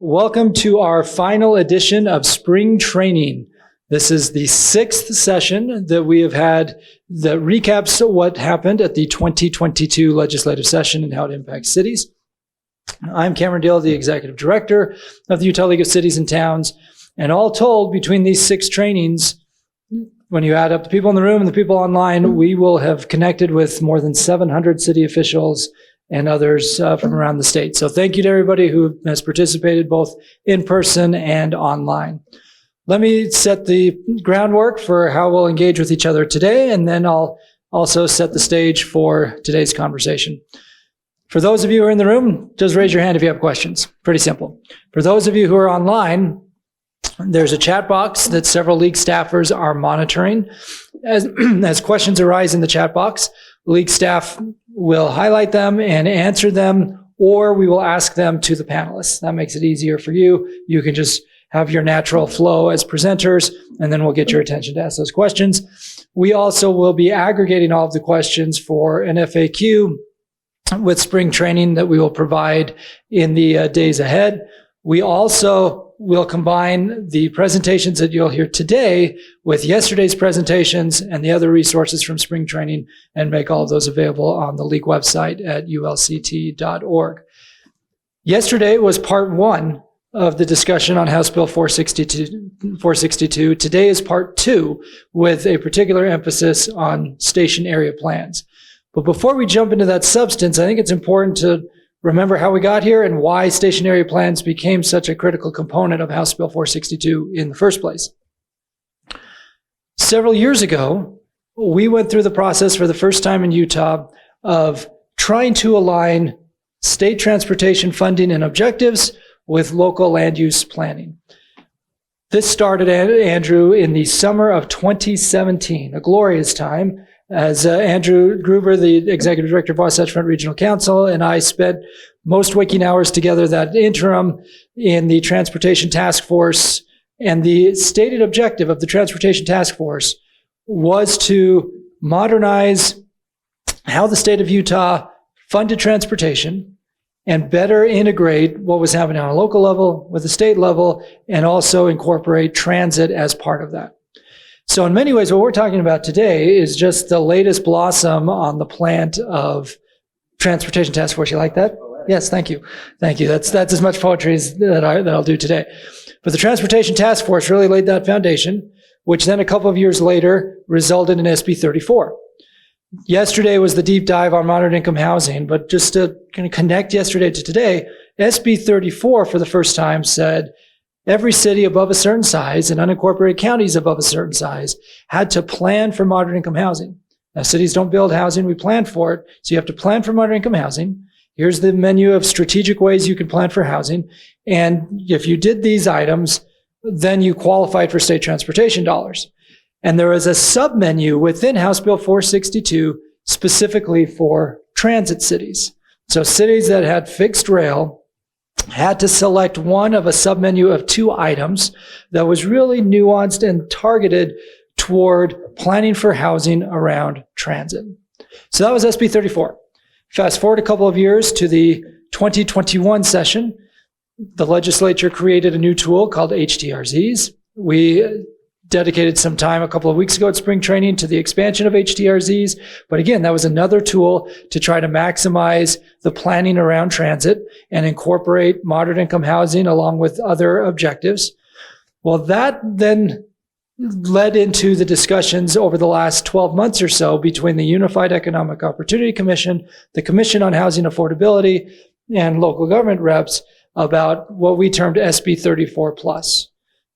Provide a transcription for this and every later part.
Welcome to our final edition of Spring Training. This is the 6th session that we have had that recaps what happened at the 2022 legislative session and how it impacts cities. I'm Cameron Diehl, the Executive Director of the Utah League of Cities and Towns. And all told, between these 6 trainings, when you add up the people in the room and the people online, we will have connected with more than 700 city officials and others from around the state. So thank you to everybody who has participated both in person and online. Let me set the groundwork for how we'll engage with each other today, and then I'll also set the stage for today's conversation. For those of you who are in the room, just raise your hand if you have questions. Pretty simple. For those of you who are online, there's a chat box that several league staffers are monitoring. As questions arise in the chat box, league staff will highlight them and answer them, or we will ask them to the panelists. That makes it easier for you. You can just have your natural flow as presenters, and then we'll get your attention to ask those questions. We also will be aggregating all of the questions for an FAQ with spring training that we will provide in the days ahead. We also will combine the presentations that you'll hear today with yesterday's presentations and the other resources from spring training and make all of those available on the league website at ulct.org. Yesterday was part 1 of the discussion on House Bill 462. Today is part 2 with a particular emphasis on station area plans. But before we jump into that substance, I think it's important to remember how we got here and why station area plans became such a critical component of House Bill 462 in the first place. Several years ago, we went through the process for the first time in Utah of trying to align state transportation funding and objectives with local land use planning. This started, Andrew, in the summer of 2017, a glorious time, as Andrew Gruber, the Executive Director of Wasatch Front Regional Council, and I spent most waking hours together that interim in the Transportation Task Force. And the stated objective of the Transportation Task Force was to modernize how the state of Utah funded transportation and better integrate what was happening on a local level with the state level, and also incorporate transit as part of that. So in many ways, what we're talking about today is just the latest blossom on the plant of Transportation Task Force. You like that? Yes, thank you. Thank you. That's as much poetry as that I'll do today. But the Transportation Task Force really laid that foundation, which then a couple of years later resulted in SB 34. Yesterday was the deep dive on moderate income housing, but just to kind of connect yesterday to today, SB 34 for the first time said every city above a certain size and unincorporated counties above a certain size had to plan for moderate income housing. Now, cities don't build housing, we plan for it. So you have to plan for moderate income housing. Here's the menu of strategic ways you can plan for housing. And if you did these items, then you qualified for state transportation dollars. And there is a sub-menu within House Bill 462 specifically for transit cities. So cities that had fixed rail had to select one of a submenu of 2 items that was really nuanced and targeted toward planning for housing around transit. So that was SB 34. Fast forward a couple of years to the 2021 session, the legislature created a new tool called HTRZs. We dedicated some time a couple of weeks ago at spring training to the expansion of HTRZs. But again, that was another tool to try to maximize the planning around transit and incorporate moderate income housing along with other objectives. Well, that then led into the discussions over the last 12 months or so between the Unified Economic Opportunity Commission, the Commission on Housing Affordability, and local government reps about what we termed SB 34 plus.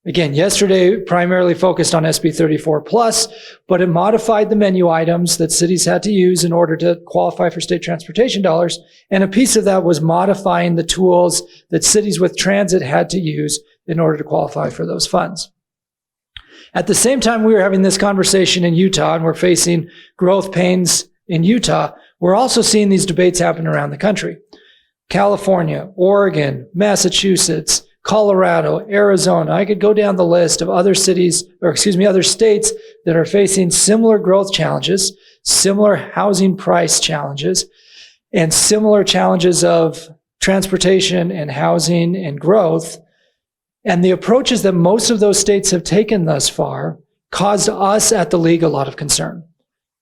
Again, yesterday primarily focused on SB 34 plus, but it modified the menu items that cities had to use in order to qualify for state transportation dollars. And a piece of that was modifying the tools that cities with transit had to use in order to qualify for those funds. At the same time we were having this conversation in Utah and we're facing growth pains in Utah, we're also seeing these debates happen around the country. California, Oregon, Massachusetts, Colorado, Arizona. I could go down the list of other states that are facing similar growth challenges, similar housing price challenges, and similar challenges of transportation and housing and growth. And the approaches that most of those states have taken thus far caused us at the league a lot of concern.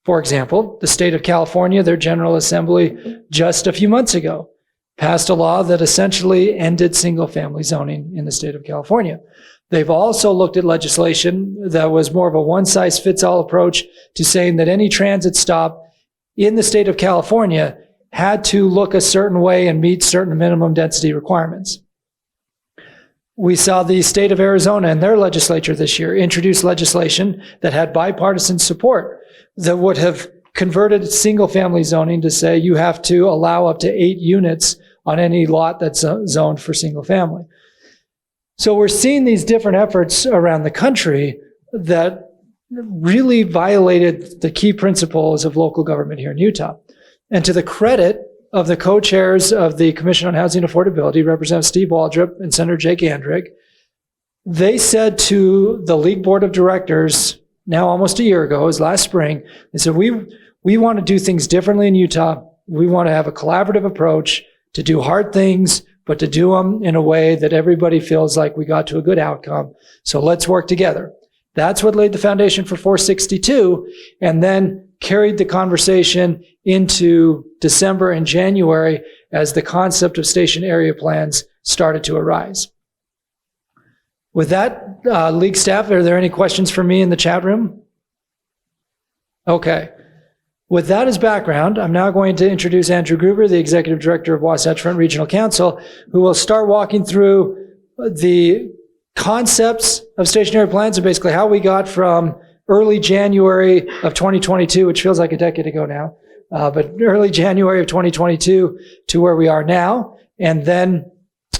For example, the state of California, their General Assembly just a few months ago passed a law that essentially ended single-family zoning in the state of California. They've also looked at legislation that was more of a one-size-fits-all approach to saying that any transit stop in the state of California had to look a certain way and meet certain minimum density requirements. We saw the state of Arizona and their legislature this year introduce legislation that had bipartisan support that would have converted single-family zoning to say you have to allow up to 8 units on any lot that's zoned for single-family. So we're seeing these different efforts around the country that really violated the key principles of local government here in Utah. And to the credit of the co-chairs of the Commission on Housing Affordability, Representative Steve Waldrop and Senator Jake Andrick, they said to the League Board of Directors, now almost a year ago, it was last spring, they said, we want to do things differently in Utah. We want to have a collaborative approach to do hard things, but to do them in a way that everybody feels like we got to a good outcome. So let's work together. That's what laid the foundation for 462, and then carried the conversation into December and January as the concept of station area plans started to arise. With that, League staff, are there any questions for me in the chat room? Okay. With that as background, I'm now going to introduce Andrew Gruber, the Executive Director of Wasatch Front Regional Council, who will start walking through the concepts of stationary plans and basically how we got from early January of 2022, which feels like a decade ago now, but early January of 2022 to where we are now. And then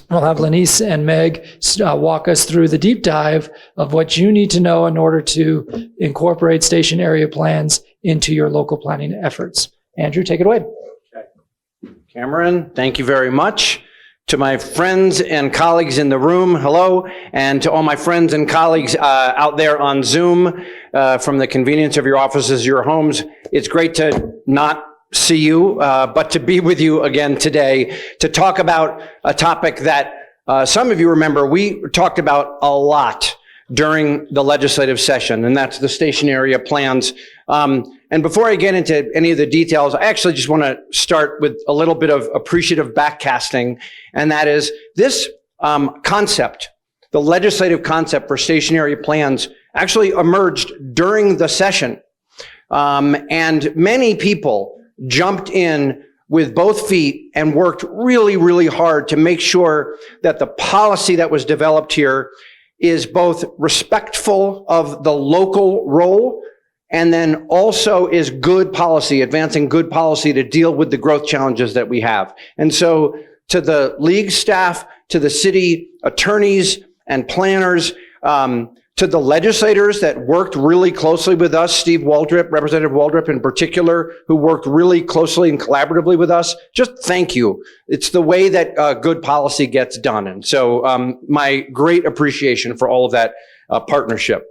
we'll have LaNiece and Meg walk us through the deep dive of what you need to know in order to incorporate station area plans into your local planning efforts. Andrew, take it away. Okay. Cameron, thank you very much. To my friends and colleagues in the room, hello. And to all my friends and colleagues out there on Zoom, from the convenience of your offices, your homes, it's great to not see you, but to be with you again today to talk about a topic that some of you remember we talked about a lot during the legislative session, and that's the station area plans. And before I get into any of the details, I actually just want to start with a little bit of appreciative backcasting, and that is this concept, the legislative concept for station area plans, actually emerged during the session. And many people jumped in with both feet and worked really, really hard to make sure that the policy that was developed here is both respectful of the local role and then also is good policy, advancing good policy to deal with the growth challenges that we have. And so to the league staff, to the city attorneys and planners, to the legislators that worked really closely with us, Steve Waldrop, Representative Waldrop in particular, who worked really closely and collaboratively with us, just thank you. It's the way that good policy gets done. And so my great appreciation for all of that partnership.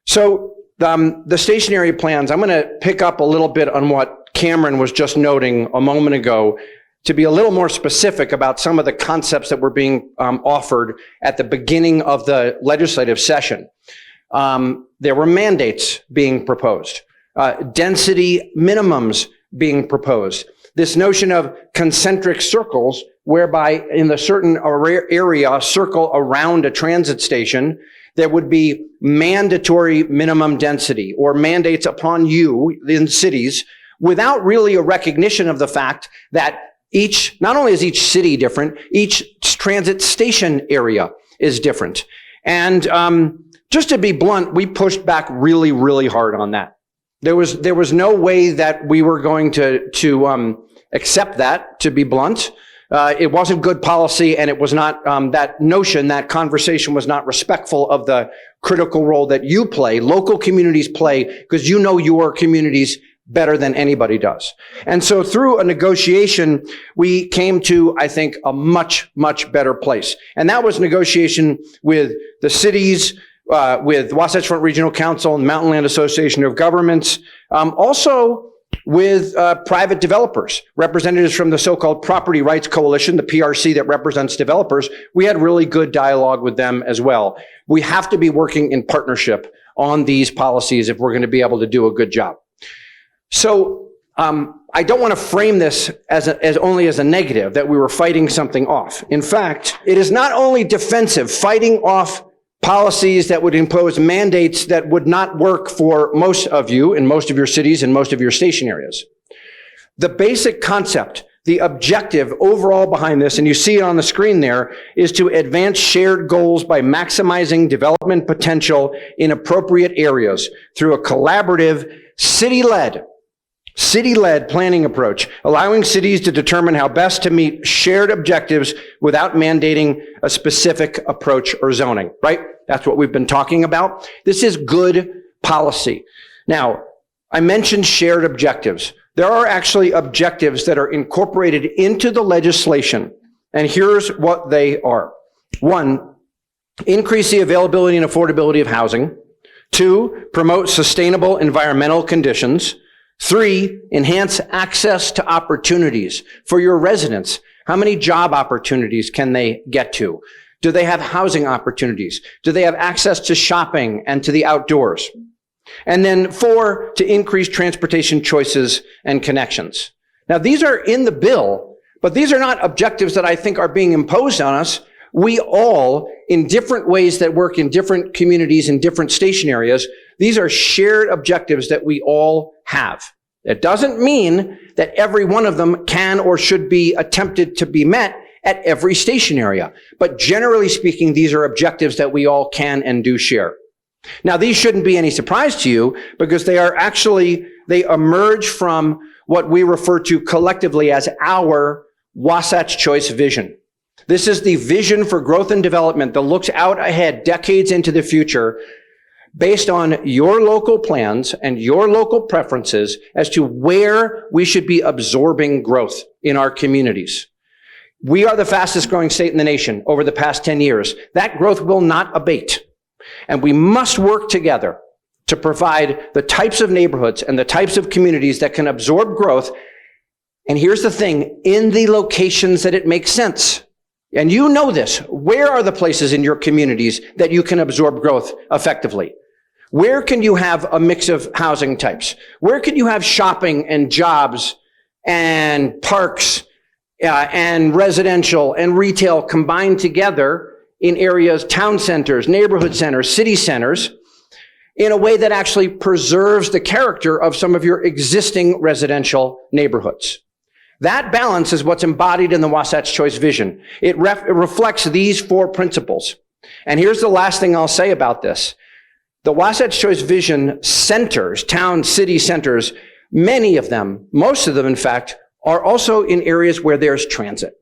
So the station area plans, I'm going to pick up a little bit on what Cameron was just noting a moment ago to be a little more specific about some of the concepts that were being offered at the beginning of the legislative session. There were mandates being proposed, density minimums being proposed, this notion of concentric circles, whereby in a certain area, circle around a transit station, there would be mandatory minimum density or mandates upon you in cities without really a recognition of the fact that not only is each city different, each transit station area is different. And just to be blunt, we pushed back really, really hard on that. There was no way that we were going to accept that, to be blunt. It wasn't good policy, and it was not that conversation was not respectful of the critical role that you play, local communities play, because you know your communities better than anybody does. And so through a negotiation, we came to, I think, a much, much better place. And that was negotiation with the cities, with Wasatch Front Regional Council and Mountain Land Association of Governments, also with private developers, representatives from the so-called Property Rights Coalition, the PRC that represents developers. We had really good dialogue with them as well. We have to be working in partnership on these policies if we're going to be able to do a good job. So I don't want to frame this as only as a negative, that we were fighting something off. In fact, it is not only defensive, fighting off policies that would impose mandates that would not work for most of you in most of your cities and most of your station areas. The basic concept, the objective overall behind this, and you see it on the screen there, is to advance shared goals by maximizing development potential in appropriate areas through a collaborative, city-led planning approach, allowing cities to determine how best to meet shared objectives without mandating a specific approach or zoning, right? That's what we've been talking about. This is good policy. Now, I mentioned shared objectives. There are actually objectives that are incorporated into the legislation, and here's what they are. 1, increase the availability and affordability of housing. 2, promote sustainable environmental conditions. 3, enhance access to opportunities for your residents. How many job opportunities can they get to? Do they have housing opportunities? Do they have access to shopping and to the outdoors? And then 4, to increase transportation choices and connections. Now, these are in the bill, but these are not objectives that I think are being imposed on us. We all, in different ways that work in different communities and different station areas, these are shared objectives that we all have. It doesn't mean that every one of them can or should be attempted to be met at every station area. But generally speaking, these are objectives that we all can and do share. Now, these shouldn't be any surprise to you because they emerge from what we refer to collectively as our Wasatch Choice vision. This is the vision for growth and development that looks out ahead decades into the future based on your local plans and your local preferences as to where we should be absorbing growth in our communities. We are the fastest growing state in the nation over the past 10 years. That growth will not abate. And we must work together to provide the types of neighborhoods and the types of communities that can absorb growth. And here's the thing, in the locations that it makes sense. And you know this. Where are the places in your communities that you can absorb growth effectively? Where can you have a mix of housing types? Where can you have shopping and jobs and parks and residential and retail combined together in areas, town centers, neighborhood centers, city centers, in a way that actually preserves the character of some of your existing residential neighborhoods? That balance is what's embodied in the Wasatch Choice vision. It reflects these 4 principles. And here's the last thing I'll say about this. The Wasatch Choice vision centers, town, city centers, many of them, most of them in fact, are also in areas where there's transit,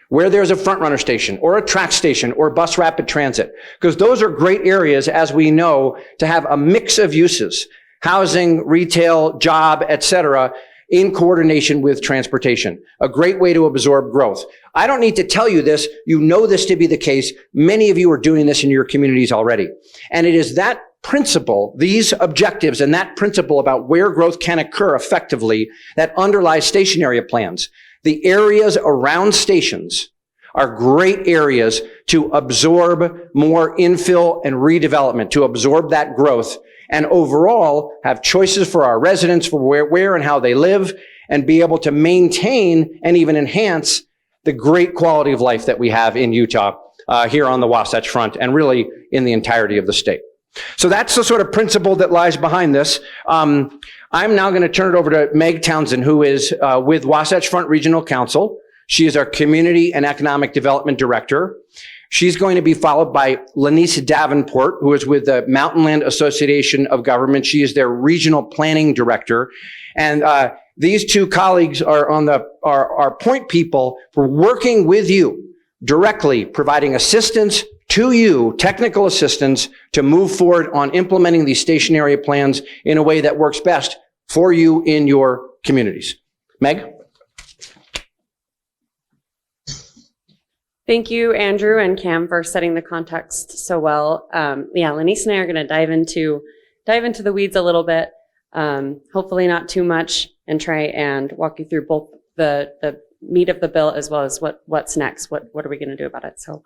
where there's a front runner station or a track station or bus rapid transit, because those are great areas, as we know, to have a mix of uses, housing, retail, job, etc., in coordination with transportation. A great way to absorb growth. I don't need to tell you this. You know this to be the case. Many of you are doing this in your communities already. And it is that principle, these objectives and that principle about where growth can occur effectively that underlies station area plans. The areas around stations are great areas to absorb more infill and redevelopment, to absorb that growth, and overall have choices for our residents for where and how they live, and be able to maintain and even enhance the great quality of life that we have in Utah, here on the Wasatch Front, and really in the entirety of the state. So that's the sort of principle that lies behind this. I'm now going to turn it over to Meg Townsend, who is with Wasatch Front Regional Council. She is our Community and Economic Development Director. She's going to be followed by LaNiece Davenport, who is with the Mountainland Association of Government. She is their Regional Planning Director. And these 2 colleagues are are point people for working with you directly, providing assistance to you, technical assistance, to move forward on implementing these station area plans in a way that works best for you in your communities. Meg? Thank you, Andrew and Cam, for setting the context so well. LaNiece and I are going to dive into the weeds a little bit. Hopefully not too much, and try and walk you through both the meat of the bill as well as what's next. What are we going to do about it? So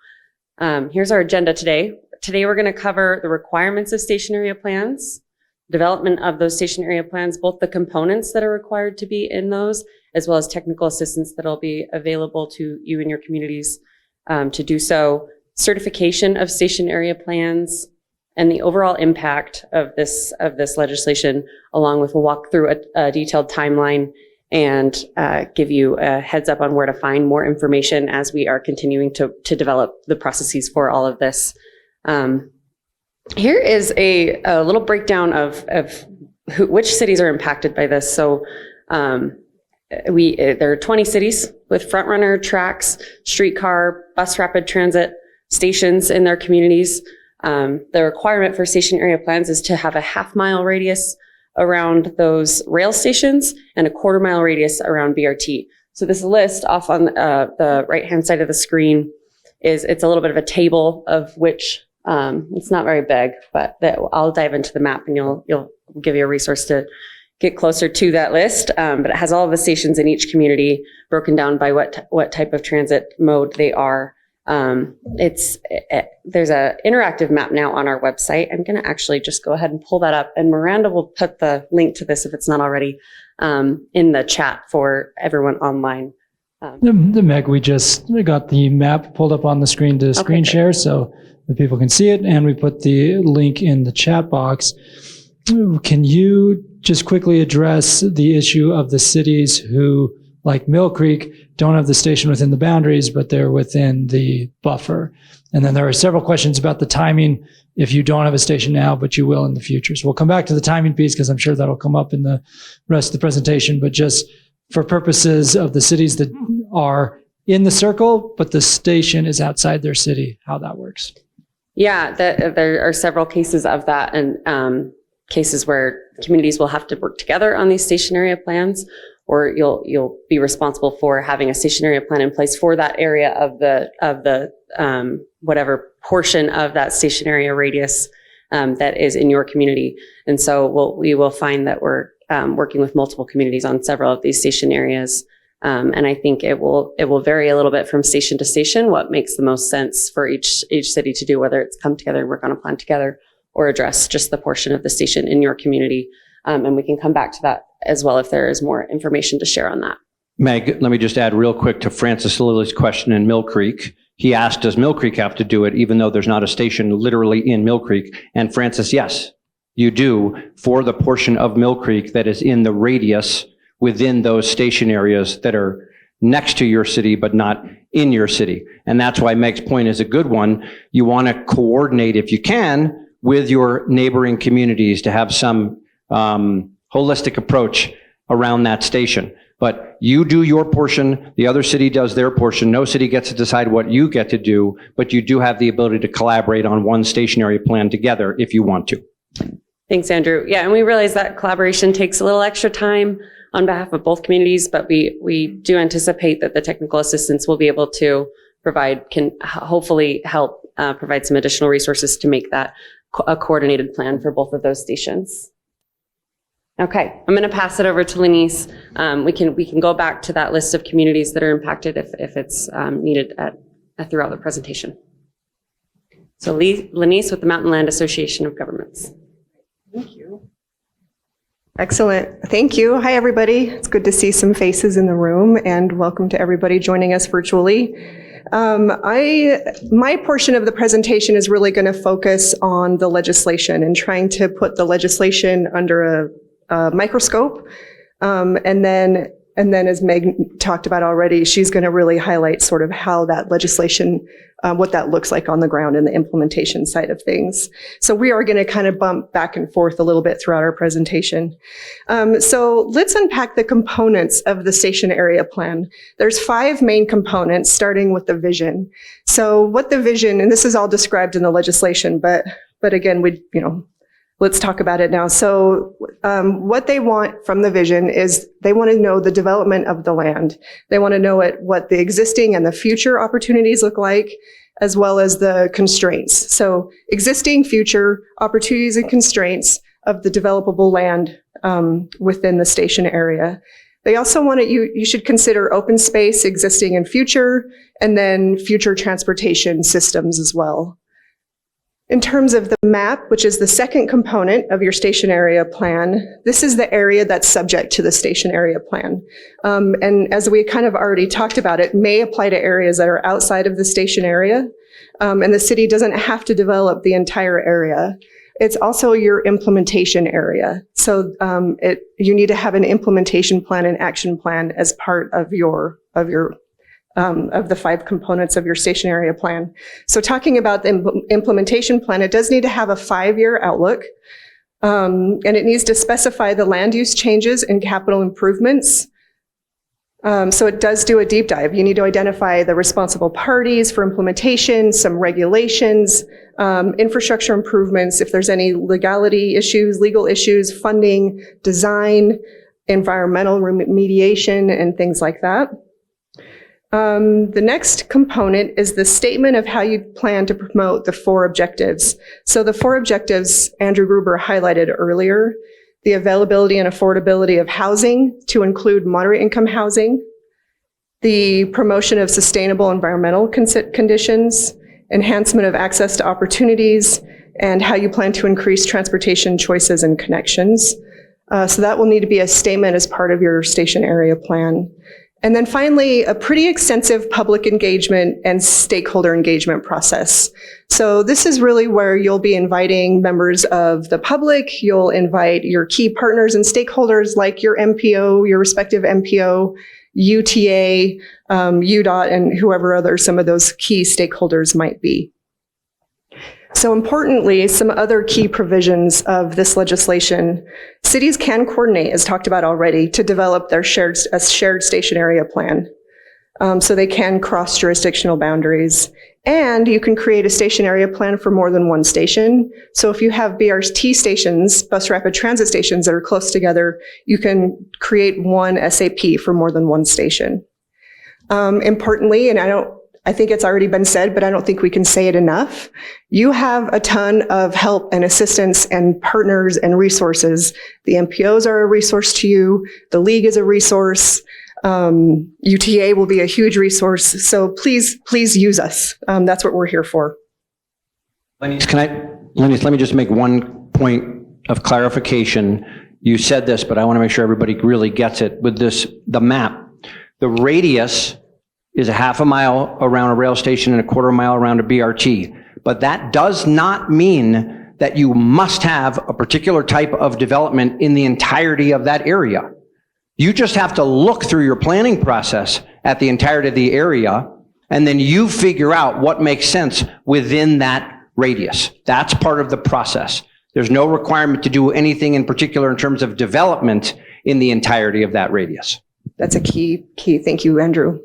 here's our agenda today. Today we're going to cover the requirements of station area plans, development of those station area plans, both the components that are required to be in those, as well as technical assistance that'll be available to you and your communities to do so, certification of station area plans, and the overall impact of this legislation, along with we'll walk through a detailed timeline and give you a heads up on where to find more information as we are continuing to develop the processes for all of this. Here is a little breakdown of which cities are impacted by this. So there are 20 cities with front-runner tracks, streetcar, bus rapid transit stations in their communities. The requirement for station area plans is to have a half-mile radius around those rail stations and a quarter-mile radius around BRT. So this list off on the right-hand side of the screen it's a little bit of a table of which it's not very big, but I'll dive into the map and you'll give you a resource to get closer to that list. But it has all of the stations in each community broken down by what type of transit mode they are. There's a interactive map now on our website. I'm going to actually just go ahead and pull that up, and Miranda will put the link to this if it's not already in the chat for everyone online. The Meg, we just got the map pulled up on the screen to screen share so that people can see it, and we put the link in the chat box. Can you just quickly address the issue of the cities who, like Mill Creek, don't have the station within the boundaries, but they're within the buffer? And then there are several questions about the timing if you don't have a station now, but you will in the future. So we'll come back to the timing piece because I'm sure that'll come up in the rest of the presentation, but just for purposes of the cities that are in the circle, but the station is outside their city, how that works. Yeah, there are several cases of that, and cases where communities will have to work together on these station area plans, or you'll be responsible for having a station area plan in place for that area of the whatever portion of that station area radius that is in your community. And so we will find that we're working with multiple communities on several of these station areas. And I think it will vary a little bit from station to station, what makes the most sense for each city to do, whether it's come together and work on a plan together or address just the portion of the station in your community. And we can come back to that as well if there is more information to share on that. Meg, let me just add real quick to Francis Lilly's question in Mill Creek. He asked, does Mill Creek have to do it, even though there's not a station literally in Mill Creek? And Francis, yes, you do, for the portion of Mill Creek that is in the radius within those station areas that are next to your city, but not in your city. And that's why Meg's point is a good one. You want to coordinate, if you can, with your neighboring communities to have some holistic approach around that station. But you do your portion, the other city does their portion. No city gets to decide what you get to do, but you do have the ability to collaborate on one station area plan together if you want to. Thanks, Andrew. Yeah, and we realize that collaboration takes a little extra time on behalf of both communities, but we do anticipate that the technical assistance we'll be able to provide can hopefully help provide some additional resources to make that a coordinated plan for both of those stations. Okay, I'm going to pass it over to LaNiece. We can go back to that list of communities that are impacted if it's needed throughout the presentation. So LaNiece with the Mountain Land Association of Governments. Thank you. Excellent. Thank you. Hi, everybody. It's good to see some faces in the room, and welcome to everybody joining us virtually. My portion of the presentation is really going to focus on the legislation and trying to put the legislation under a microscope. And then as Meg talked about already, she's going to really highlight sort of how that legislation, what that looks like on the ground and the implementation side of things. So we are going to kind of bump back and forth a little bit throughout our presentation. So let's unpack the components of the station area plan. There's 5 main components, starting with the vision. So what the vision, and this is all described in the legislation, but again, let's talk about it now. So what they want from the vision is they want to know the development of the land. They want to know what the existing and the future opportunities look like, as well as the constraints. So existing, future opportunities and constraints of the developable land within the station area. They also want you should consider open space existing in future, and then future transportation systems as well. In terms of the map, which is the second component of your station area plan, this is the area that's subject to the station area plan. And as we kind of already talked about, it may apply to areas that are outside of the station area, and the city doesn't have to develop the entire area. It's also your implementation area. So you need to have an implementation plan and action plan as part of the 5 components of your station area plan. So talking about the implementation plan, it does need to have a 5-year outlook, and it needs to specify the land use changes and capital improvements. So it does do a deep dive. You need to identify the responsible parties for implementation, some regulations, infrastructure improvements, if there's any legality issues, legal issues, funding, design, environmental remediation, and things like that. The next component is the statement of how you plan to promote the 4 objectives. So the 4 objectives Andrew Gruber highlighted earlier: the availability and affordability of housing to include moderate income housing, the promotion of sustainable environmental conditions, enhancement of access to opportunities, and how you plan to increase transportation choices and connections. So that will need to be a statement as part of your station area plan. And then finally, a pretty extensive public engagement and stakeholder engagement process. So this is really where you'll be inviting members of the public. You'll invite your key partners and stakeholders like your MPO, your respective MPO, UTA, UDOT, and whoever other some of those key stakeholders might be. So importantly, some other key provisions of this legislation: cities can coordinate, as talked about already, to develop their shared station area plan. So they can cross jurisdictional boundaries. And you can create a station area plan for more than one station. So if you have BRT stations, bus rapid transit stations, that are close together, you can create one SAP for more than one station. Importantly, and I think it's already been said, but I don't think we can say it enough, you have a ton of help and assistance and partners and resources. The MPOs are a resource to you. The league is a resource. UTA will be a huge resource. So please use us. That's what we're here for. LaNiece, let me just make one point of clarification. You said this, but I want to make sure everybody really gets it. With the map, the radius is a half a mile around a rail station and a quarter mile around a BRT. But that does not mean that you must have a particular type of development in the entirety of that area. You just have to look through your planning process at the entirety of the area, and then you figure out what makes sense within that radius. That's part of the process. There's no requirement to do anything in particular in terms of development in the entirety of that radius. That's a key. Thank you, Andrew.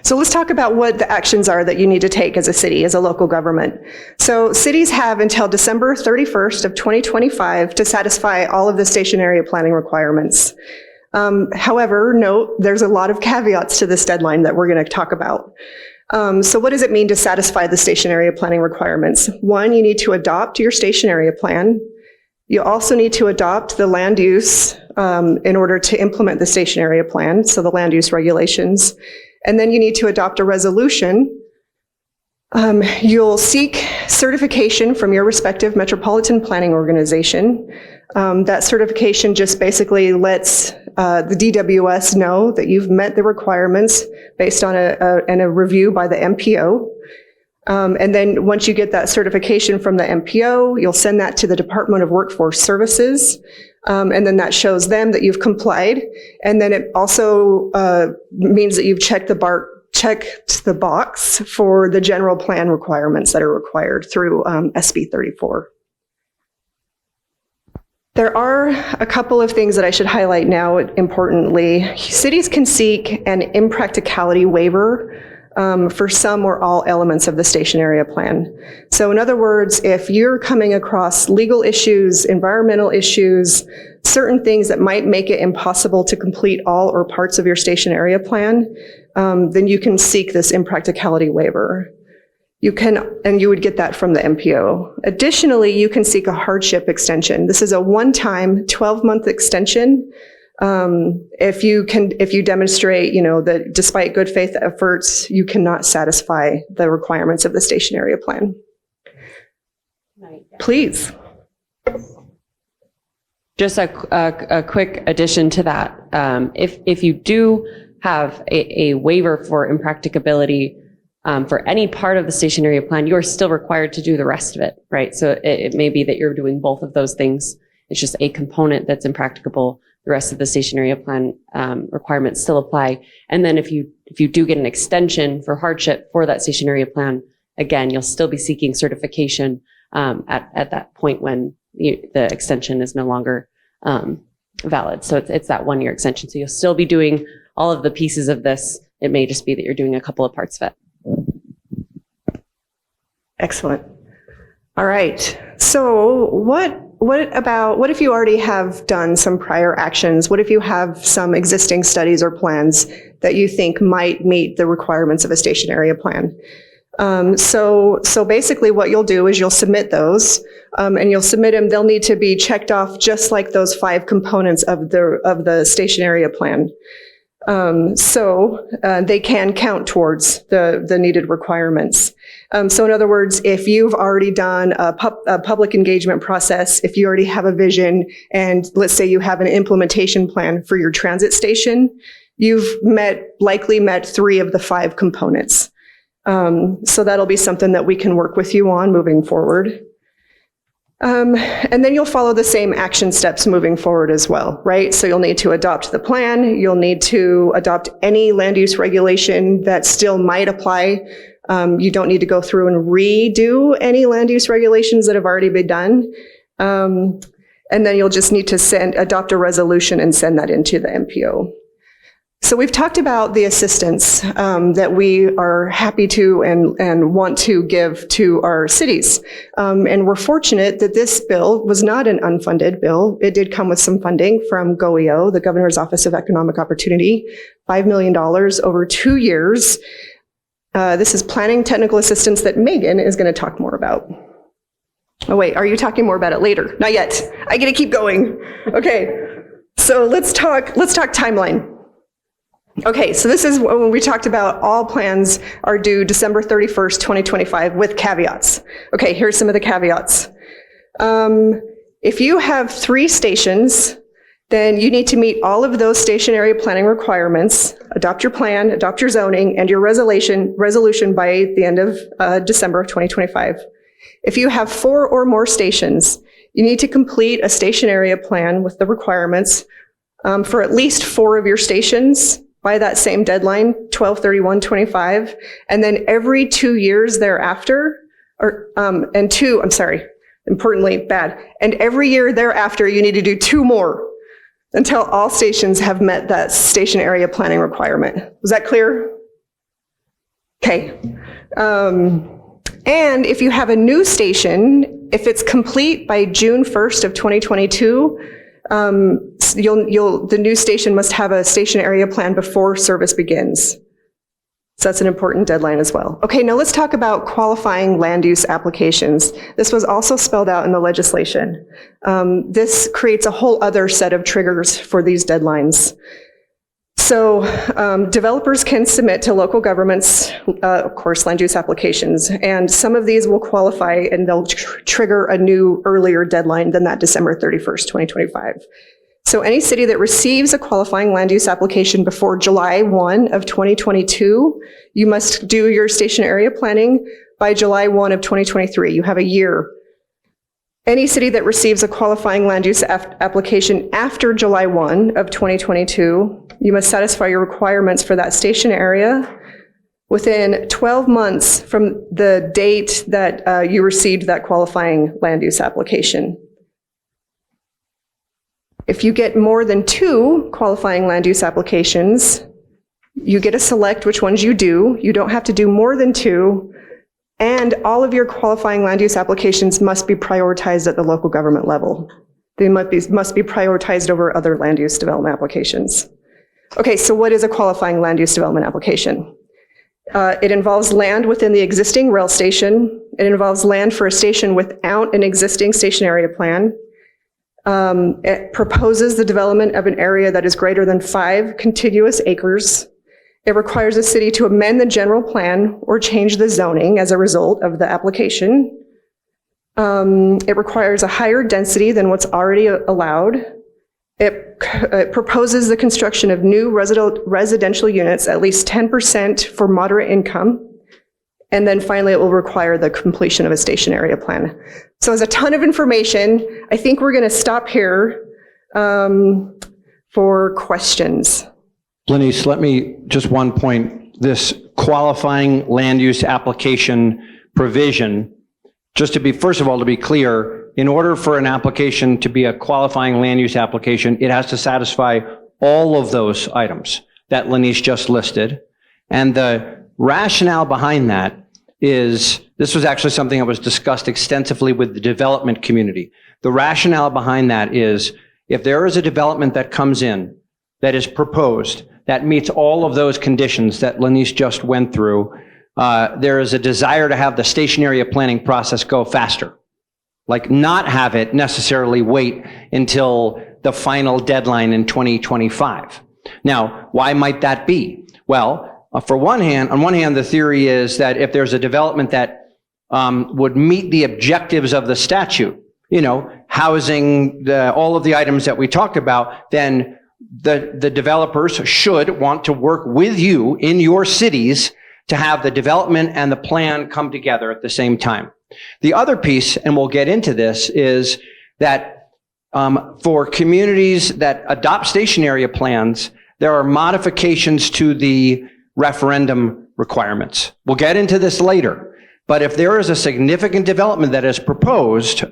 So let's talk about what the actions are that you need to take as a city, as a local government. So cities have until December 31st of 2025 to satisfy all of the station area planning requirements. However, note, there's a lot of caveats to this deadline that we're going to talk about. So what does it mean to satisfy the station area planning requirements? 1, you need to adopt your station area plan. You also need to adopt the land use in order to implement the station area plan, so the land use regulations. And then you need to adopt a resolution. You'll seek certification from your respective metropolitan planning organization. That certification just basically lets the DWS know that you've met the requirements based on a review by the MPO. And then once you get that certification from the MPO, you'll send that to the Department of Workforce Services. And then that shows them that you've complied. And then it also means that you've checked the box for the general plan requirements that are required through SB 34. There are a couple of things that I should highlight now importantly. Cities can seek an impracticality waiver for some or all elements of the station area plan. So in other words, if you're coming across legal issues, environmental issues, certain things that might make it impossible to complete all or parts of your station area plan, then you can seek this impracticality waiver. You would get that from the MPO. Additionally, you can seek a hardship extension. This is a one-time 12-month extension. If you demonstrate, that despite good faith efforts, you cannot satisfy the requirements of the station area plan. Please. Just a quick addition to that. If you do have a waiver for impracticability for any part of the station area plan, you're still required to do the rest of it, right? So it may be that you're doing both of those things. It's just a component that's impracticable. The rest of the station area plan requirements still apply. And then if you do get an extension for hardship for that station area plan, again, you'll still be seeking certification at that point when the extension is no longer valid. So it's that 1 year extension. So you'll still be doing all of the pieces of this. It may just be that you're doing a couple of parts of it. Excellent. All right. So what if you already have done some prior actions? What if you have some existing studies or plans that you think might meet the requirements of a station area plan? So basically what you'll do is you'll submit those, and you'll submit them. They'll need to be checked off just like those 5 components of the station area plan. So they can count towards the needed requirements. So in other words, if you've already done a public engagement process, if you already have a vision, and let's say you have an implementation plan for your transit station, you've likely met 3 of the 5 components. So that'll be something that we can work with you on moving forward. And then you'll follow the same action steps moving forward as well, right? So you'll need to adopt the plan. You'll need to adopt any land use regulation that still might apply. You don't need to go through and redo any land use regulations that have already been done. And then you'll just need to adopt a resolution and send that into the MPO. So we've talked about the assistance that we are happy to and want to give to our cities. And we're fortunate that this bill was not an unfunded bill. It did come with some funding from GOEO, the Governor's Office of Economic Opportunity, $5 million over 2 years. This is planning technical assistance that Megan is going to talk more about. Oh wait, are you talking more about it later? Not yet. I get to keep going. Okay, so let's talk timeline. Okay, so this is when we talked about all plans are due December 31st, 2025 with caveats. Okay, here's some of the caveats. If you have 3 stations, then you need to meet all of those station area planning requirements, adopt your plan, adopt your zoning, and your resolution by the end of December of 2025. If you have 4 or more stations, you need to complete a station area plan with the requirements for at least 4 of your stations by that same deadline, 12/31/25, and then every 2 years thereafter, and every year thereafter, you need to do 2 more until all stations have met that station area planning requirement. Was that clear? Okay. And if you have a new station, if it's complete by June 1st of 2022, the new station must have a station area plan before service begins. So that's an important deadline as well. Okay, now let's talk about qualifying land use applications. This was also spelled out in the legislation. This creates a whole other set of triggers for these deadlines. So developers can submit to local governments, of course, land use applications, and some of these will qualify and they'll trigger a new earlier deadline than that December 31st, 2025. So any city that receives a qualifying land use application before July 1 of 2022, you must do your station area planning by July 1 of 2023. You have a year. Any city that receives a qualifying land use application after July 1 of 2022, you must satisfy your requirements for that station area within 12 months from the date that you received that qualifying land use application. If you get more than 2 qualifying land use applications, you get to select which ones you do. You don't have to do more than 2. And all of your qualifying land use applications must be prioritized at the local government level. They must be prioritized over other land use development applications. Okay, so what is a qualifying land use development application? It involves land within the existing rail station. It involves land for a station without an existing station area plan. It proposes the development of an area that is greater than 5 contiguous acres. It requires the city to amend the general plan or change the zoning as a result of the application. It requires a higher density than what's already allowed. It proposes the construction of new residential units, at least 10% for moderate income. And then finally, it will require the completion of a station area plan. So there's a ton of information. I think we're going to stop here for questions. LaNiece, let me, just one point, this qualifying land use application provision, just to be, first of all, to be clear, in order for an application to be a qualifying land use application, it has to satisfy all of those items that LaNiece just listed. And the rationale behind that is, this was actually something that was discussed extensively with the development community. The rationale behind that is, if there is a development that comes in that is proposed that meets all of those conditions that LaNiece just went through, there is a desire to have the station area planning process go faster. Like, not have it necessarily wait until the final deadline in 2025. Now, why might that be? Well, on one hand, the theory is that if there's a development that would meet the objectives of the statute, housing, all of the items that we talked about, then the developers should want to work with you in your cities to have the development and the plan come together at the same time. The other piece, and we'll get into this, is that for communities that adopt station area plans, there are modifications to the referendum requirements. We'll get into this later. But if there is a significant development that is proposed,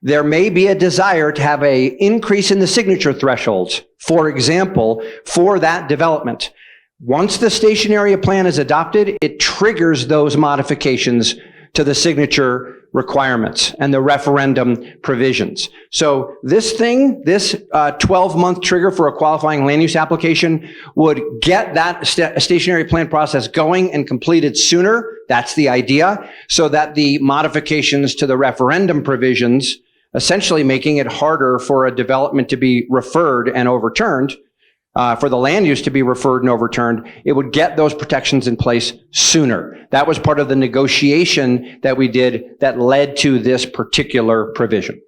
there may be a desire to have an increase in the signature thresholds, for example, for that development. Once the station area plan is adopted, it triggers those modifications to the signature requirements and the referendum provisions. So this 12-month trigger for a qualifying land use application would get that stationary plan process going and completed sooner. That's the idea, so that the modifications to the referendum provisions, essentially making it harder for a development to be referred and overturned, for the land use to be referred and overturned, it would get those protections in place sooner. That was part of the negotiation that we did that led to this particular provision.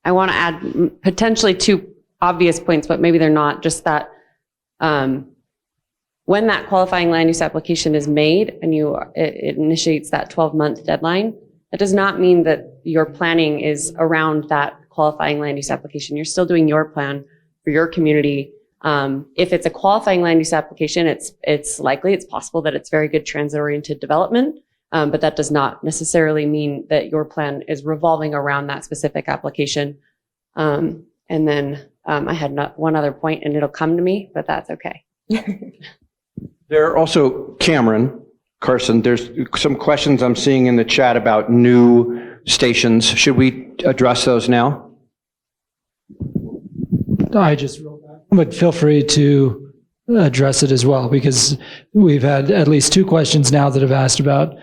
I want to add potentially 2 obvious points, but maybe they're not, just that when that qualifying land use application is made and it initiates that 12-month deadline, that does not mean that your planning is around that qualifying land use application. You're still doing your plan for your community. If it's a qualifying land use application, it's possible that it's very good transit-oriented development, but that does not necessarily mean that your plan is revolving around that specific application. And then I had one other point, and it'll come to me, but that's okay. There are also, Carson, there's some questions I'm seeing in the chat about new stations. Should we address those now? I just wrote that, but feel free to address it as well, because we've had at least 2 questions now that have asked about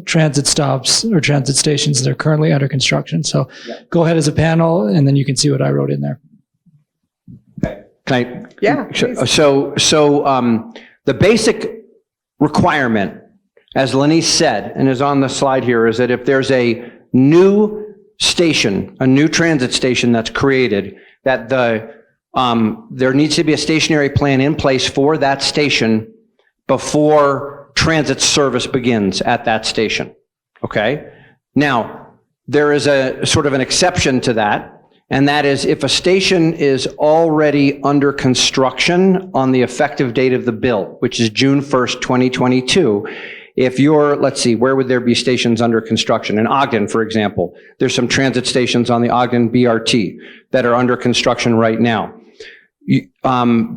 transit stops or transit stations that are currently under construction. So Go ahead as a panel, and then you can see what I wrote in there. Can I? Yeah. So the basic requirement, as LaNiece said, and is on the slide here, is that if there's a new station, a new transit station that's created, that there needs to be a stationary plan in place for that station before transit service begins at that station. Okay? Now, there is a sort of an exception to that, and that is if a station is already under construction on the effective date of the bill, which is June 1st, 2022. If you're, let's see, where would there be stations under construction? In Ogden, for example, there's some transit stations on the Ogden BRT that are under construction right now.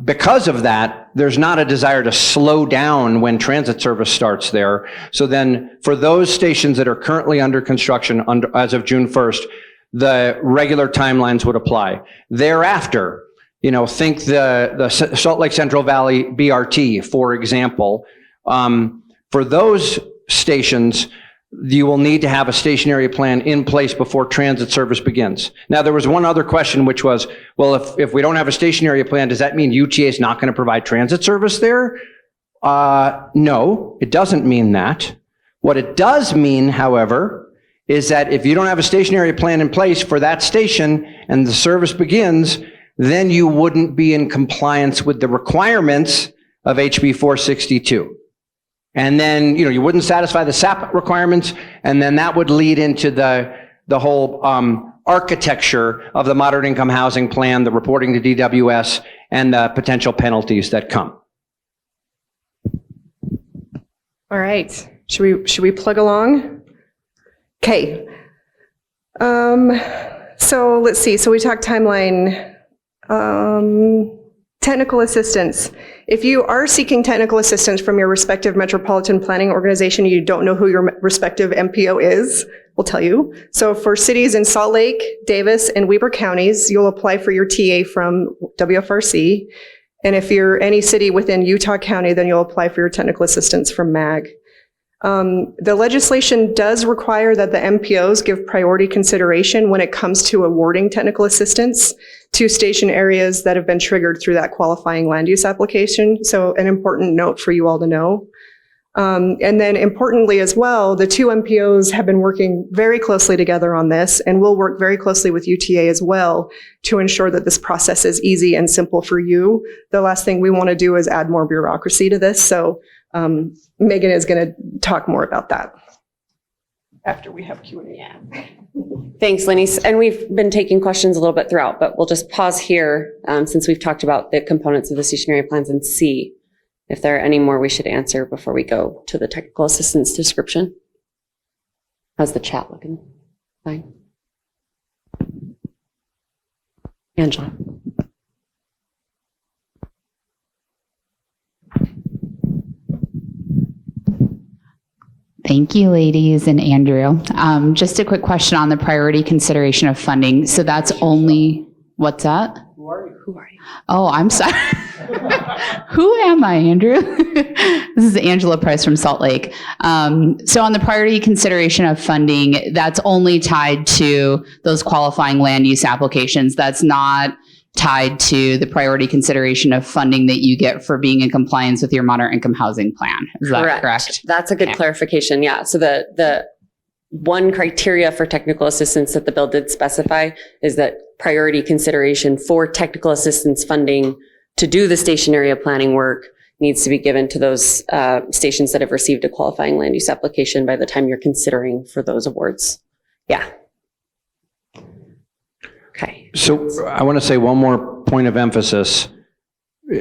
Because of that, there's not a desire to slow down when transit service starts there. So then for those stations that are currently under construction as of June 1st, the regular timelines would apply. Thereafter, Think the Salt Lake Central Valley BRT, for example. For those stations, you will need to have a station area plan in place before transit service begins. Now, there was one other question, which was, well, if we don't have a station area plan, does that mean UTA is not going to provide transit service there? No, it doesn't mean that. What it does mean, however, is that if you don't have a station area plan in place for that station and the service begins, then you wouldn't be in compliance with the requirements of HB 462. And then, you wouldn't satisfy the SAP requirements, and then that would lead into the whole architecture of the moderate income housing plan, the reporting to DWS, and the potential penalties that come. All right. Should we plug along? Okay. So let's see. So we talked timeline. Technical assistance. If you are seeking technical assistance from your respective metropolitan planning organization, you don't know who your respective MPO is, we'll tell you. So for cities in Salt Lake, Davis, and Weber counties, you'll apply for your TA from WFRC. And if you're any city within Utah County, then you'll apply for your technical assistance from MAG. The legislation does require that the MPOs give priority consideration when it comes to awarding technical assistance to station areas that have been triggered through that qualifying land use application. So an important note for you all to know. And then importantly as well, the two MPOs have been working very closely together on this, and we'll work very closely with UTA as well to ensure that this process is easy and simple for you. The last thing we want to do is add more bureaucracy to this. So Megan is going to talk more about that after we have Q&A. Yeah. Thanks, LaNiece. And we've been taking questions a little bit throughout, but we'll just pause here since we've talked about the components of the stationary plans and see if there are any more we should answer before we go to the technical assistance description. How's the chat looking? Fine. Angela. Thank you, ladies, and Andrew. Just a quick question on the priority consideration of funding. So that's only, what's that? Who are you? Oh, I'm sorry. Who am I, Andrew? This is Angela Price from Salt Lake. So on the priority consideration of funding, that's only tied to those qualifying land use applications. That's not tied to the priority consideration of funding that you get for being in compliance with your moderate income housing plan. Is that correct? That's a good clarification. Yeah. So the one criteria for technical assistance that the bill did specify is that priority consideration for technical assistance funding to do the station area planning work needs to be given to those stations that have received a qualifying land use application by the time you're considering for those awards. Yeah. Okay. So I want to say one more point of emphasis.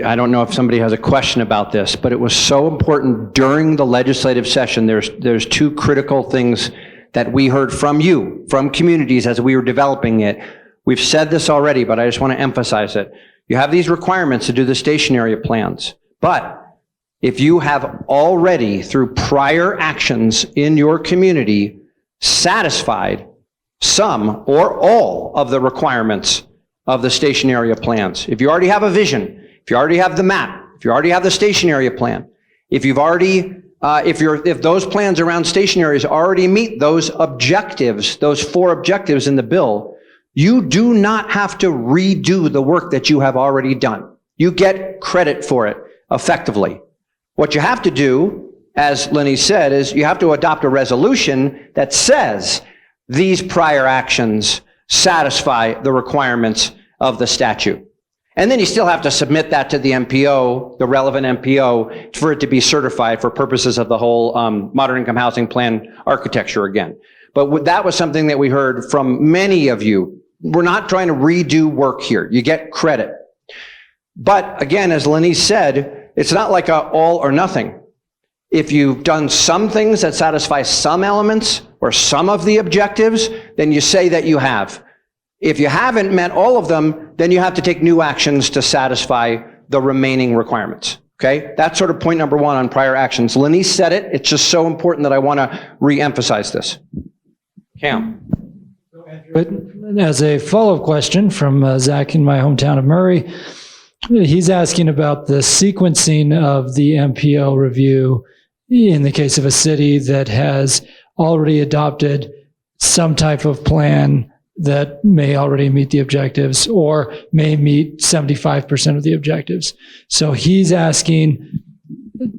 I don't know if somebody has a question about this, but it was so important during the legislative session. There's two critical things that we heard from you, from communities as we were developing it. We've said this already, but I just want to emphasize it. You have these requirements to do the station area plans, but if you have already, through prior actions in your community, satisfied some or all of the requirements of the station area plans, if you already have a vision, if you already have the map, if you already have the station area plan, if you've already, if those plans around station areas already meet those objectives, those 4 objectives in the bill, you do not have to redo the work that you have already done. You get credit for it effectively. What you have to do, as LaNiece said, is you have to adopt a resolution that says these prior actions satisfy the requirements of the statute. And then you still have to submit that to the MPO, the relevant MPO, for it to be certified for purposes of the whole moderate income housing plan architecture again. But that was something that we heard from many of you. We're not trying to redo work here. You get credit. But again, as LaNiece said, it's not like a all or nothing. If you've done some things that satisfy some elements or some of the objectives, then you say that you have. If you haven't met all of them, then you have to take new actions to satisfy the remaining requirements. Okay? That's sort of point number 1 on prior actions. LaNiece said it. It's just so important that I want to re-emphasize this. Cam. So But as a follow-up question from Zach in my hometown of Murray, he's asking about the sequencing of the MPO review in the case of a city that has already adopted some type of plan that may already meet the objectives or may meet 75% of the objectives. So he's asking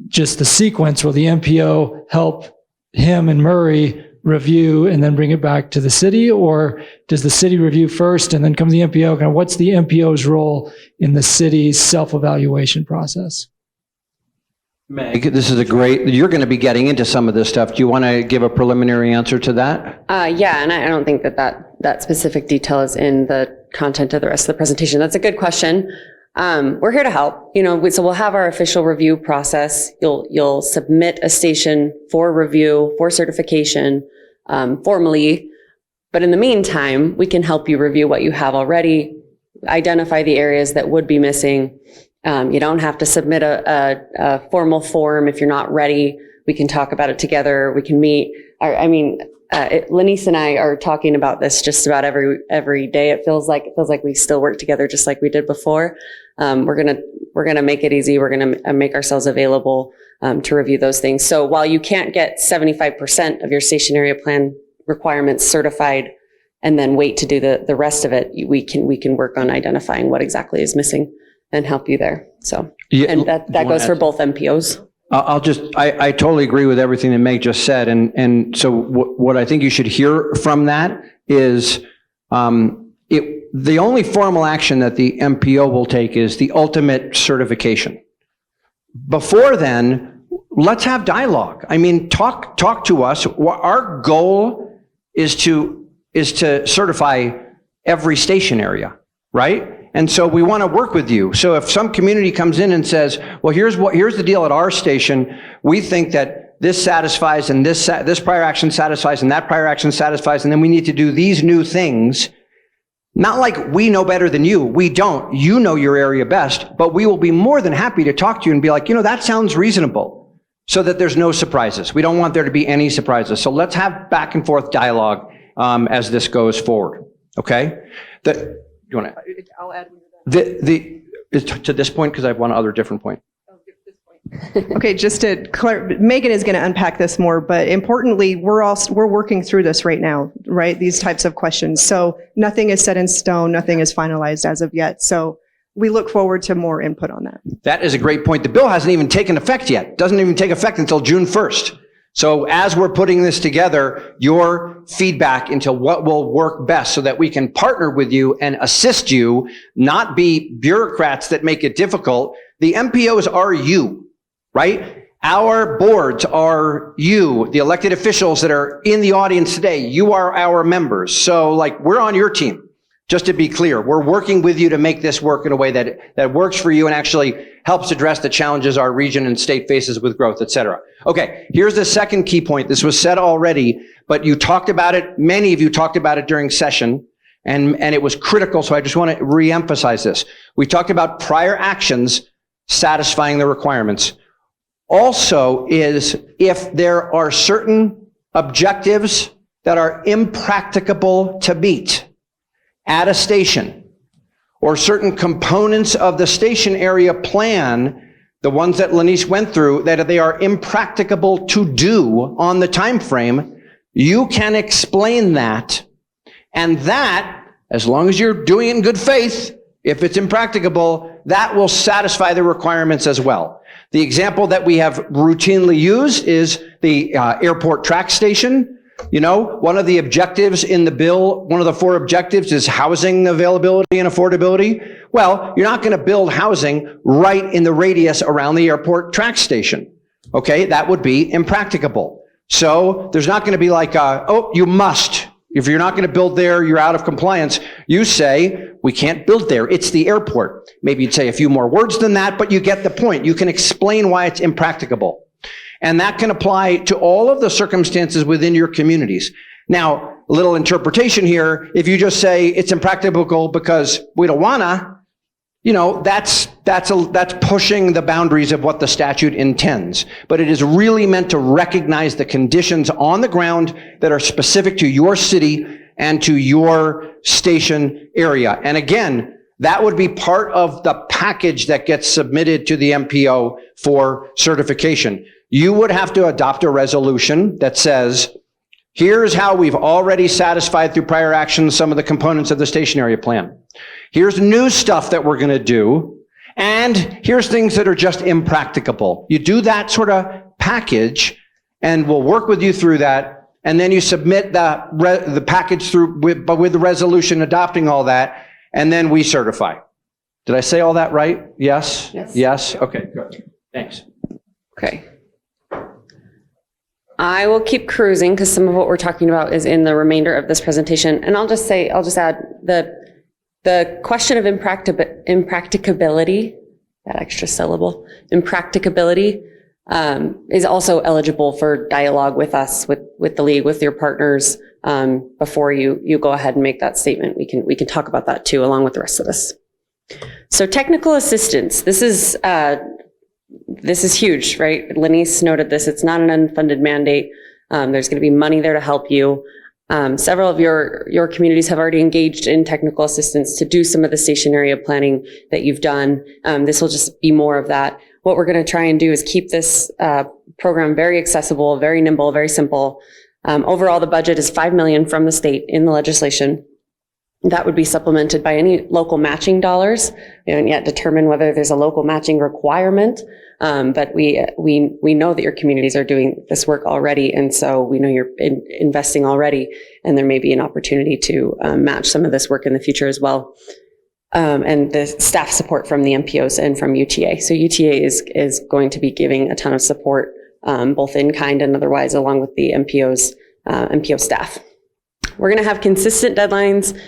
just the sequence. Will the MPO help him and Murray review and then bring it back to the city, or does the city review first and then come to the MPO? Kind of what's the MPO's role in the city's self-evaluation process? Meg, this is you're going to be getting into some of this stuff. Do you want to give a preliminary answer to that? Yeah, and I don't think that specific detail is in the content of the rest of the presentation. That's a good question. We're here to help, so we'll have our official review process. You'll submit a station for review, for certification, formally. But in the meantime, we can help you review what you have already, identify the areas that would be missing. You don't have to submit a formal form if you're not ready. We can talk about it together. We can meet. LaNiece and I are talking about this just about every day. It feels like we still work together just like we did before. We're gonna make it easy. We're gonna make ourselves available to review those things. So while you can't get 75% of your station area plan requirements certified and then wait to do the rest of it, we can work on identifying what exactly is missing and help you there. So, Yeah, and that goes for both MPOs. I totally agree with everything that Meg just said. And so what I think you should hear from that is the only formal action that the MPO will take is the ultimate certification. Before then, let's have dialogue. I mean, talk to us. Our goal is to certify every station area, right? And so we want to work with you. So if some community comes in and says, well, here's the deal at our station. We think that this satisfies and this prior action satisfies and that prior action satisfies, and then we need to do these new things. Not like we know better than you. We don't. You know your area best, but we will be more than happy to talk to you and be like, that sounds reasonable, so that there's no surprises. We don't want there to be any surprises. So let's have back and forth dialogue as this goes forward. Okay? You want to? I'll add To this point, because I have one other different point. Okay, just to clarify, Megan is going to unpack this more, but importantly, we're working through this right now, right? These types of questions. So nothing is set in stone, nothing is finalized as of yet. So we look forward to more input on that. That is a great point. The bill hasn't even taken effect yet. Doesn't even take effect until June 1st. So as we're putting this together, your feedback into what will work best so that we can partner with you and assist you, not be bureaucrats that make it difficult. The MPOs are you, right? Our boards are you, the elected officials that are in the audience today. You are our members. So we're on your team. Just to be clear, we're working with you to make this work in a way that works for you and actually helps address the challenges our region and state faces with growth, et cetera. Okay, here's the second key point. This was said already, but you talked about it, many of you talked about it during session, and it was critical, so I just want to reemphasize this. We talked about prior actions satisfying the requirements. Also is if there are certain objectives that are impracticable to meet at a station, or certain components of the station area plan, the ones that LaNiece went through, that they are impracticable to do on the time frame, you can explain that. And that, as long as you're doing it in good faith, if it's impracticable, that will satisfy the requirements as well. The example that we have routinely used is the airport track station. One of the objectives in the bill, one of the 4 objectives is housing availability and affordability. Well, you're not going to build housing right in the radius around the airport track station. Okay, that would be impracticable. So there's not going to be you must. If you're not going to build there, you're out of compliance. You say, we can't build there. It's the airport. Maybe you'd say a few more words than that, but you get the point. You can explain why it's impracticable. And that can apply to all of the circumstances within your communities. Now, a little interpretation here. If you just say it's impracticable because we don't wanna, that's pushing the boundaries of what the statute intends. But it is really meant to recognize the conditions on the ground that are specific to your city and to your station area. And again, that would be part of the package that gets submitted to the MPO for certification. You would have to adopt a resolution that says, here's how we've already satisfied through prior actions some of the components of the station area plan. Here's new stuff that we're going to do. And here's things that are just impracticable. You do that sort of package, and we'll work with you through that. And then you submit the package through, but with the resolution adopting all that, and then we certify. Did I say all that right? Yes? Yes. Yes? Okay, good. Thanks. Okay. I will keep cruising because some of what we're talking about is in the remainder of this presentation. And I'll just add the question of impracticability, that extra syllable, impracticability, is also eligible for dialogue with us, with the league, with your partners, before you go ahead and make that statement. We can talk about that too, along with the rest of this. So technical assistance, this is huge, right? LaNiece noted this. It's not an unfunded mandate. There's going to be money there to help you. Several of your communities have already engaged in technical assistance to do some of the station area planning that you've done. This will just be more of that. What we're going to try and do is keep this program very accessible, very nimble, very simple. Overall, the budget is $5 million from the state in the legislation. That would be supplemented by any local matching dollars. We haven't yet determined whether there's a local matching requirement, but we know that your communities are doing this work already, and so we know you're investing already, and there may be an opportunity to match some of this work in the future as well. And the staff support from the MPOs and from UTA. So UTA is going to be giving a ton of support, both in kind and otherwise, along with the MPO staff. We're going to have consistent deadlines,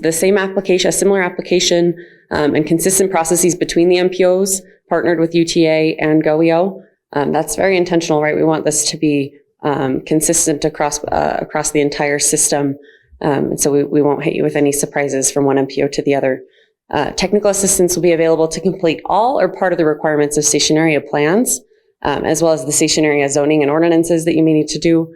the same application, a similar application, and consistent processes between the MPOs partnered with UTA and GOEO. That's very intentional, right? We want this to be consistent across the entire system. And so we won't hit you with any surprises from one MPO to the other. Technical assistance will be available to complete all or part of the requirements of station area plans, as well as the station area zoning and ordinances that you may need to do.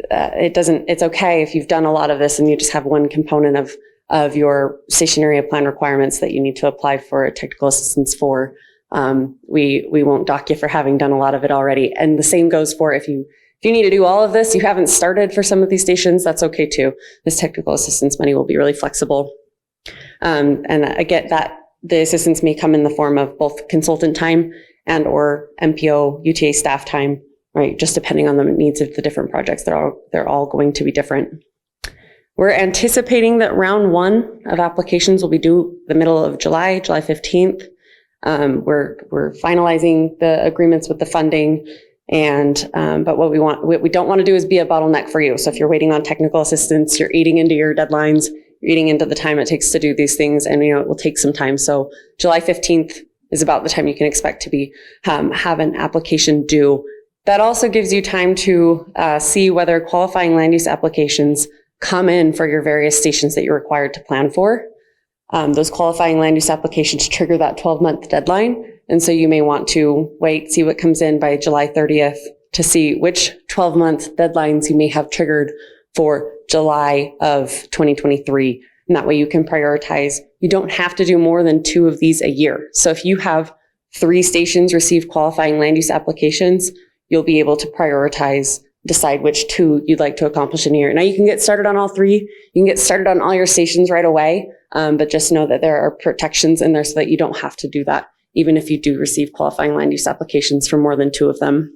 It's okay if you've done a lot of this and you just have one component of your station area plan requirements that you need to apply for technical assistance for. We won't dock you for having done a lot of it already. And the same goes for if you need to do all of this, you haven't started for some of these stations, that's okay too. This technical assistance money will be really flexible. And I get that the assistance may come in the form of both consultant time and or MPO UTA staff time, right? Just depending on the needs of the different projects. They're all going to be different. We're anticipating that round one of applications will be due the middle of July 15th. We're finalizing the agreements with the funding. And, but what we don't want to do is be a bottleneck for you. So if you're waiting on technical assistance, you're eating into your deadlines, you're eating into the time it takes to do these things. And, it will take some time. So July 15th is about the time you can expect to be, have an application due. That also gives you time to, see whether qualifying land use applications come in for your various stations that you're required to plan for. Those qualifying land use applications trigger that 12-month deadline. And so you may want to wait, see what comes in by July 30th to see which 12-month deadlines you may have triggered for July of 2023. And that way you can prioritize. You don't have to do more than 2 of these a year. So if you have 3 stations receive qualifying land use applications, you'll be able to prioritize, decide which 2 you'd like to accomplish in a year. Now you can get started on all 3. You can get started on all your stations right away. But just know that there are protections in there so that you don't have to do that, even if you do receive qualifying land use applications for more than 2 of them.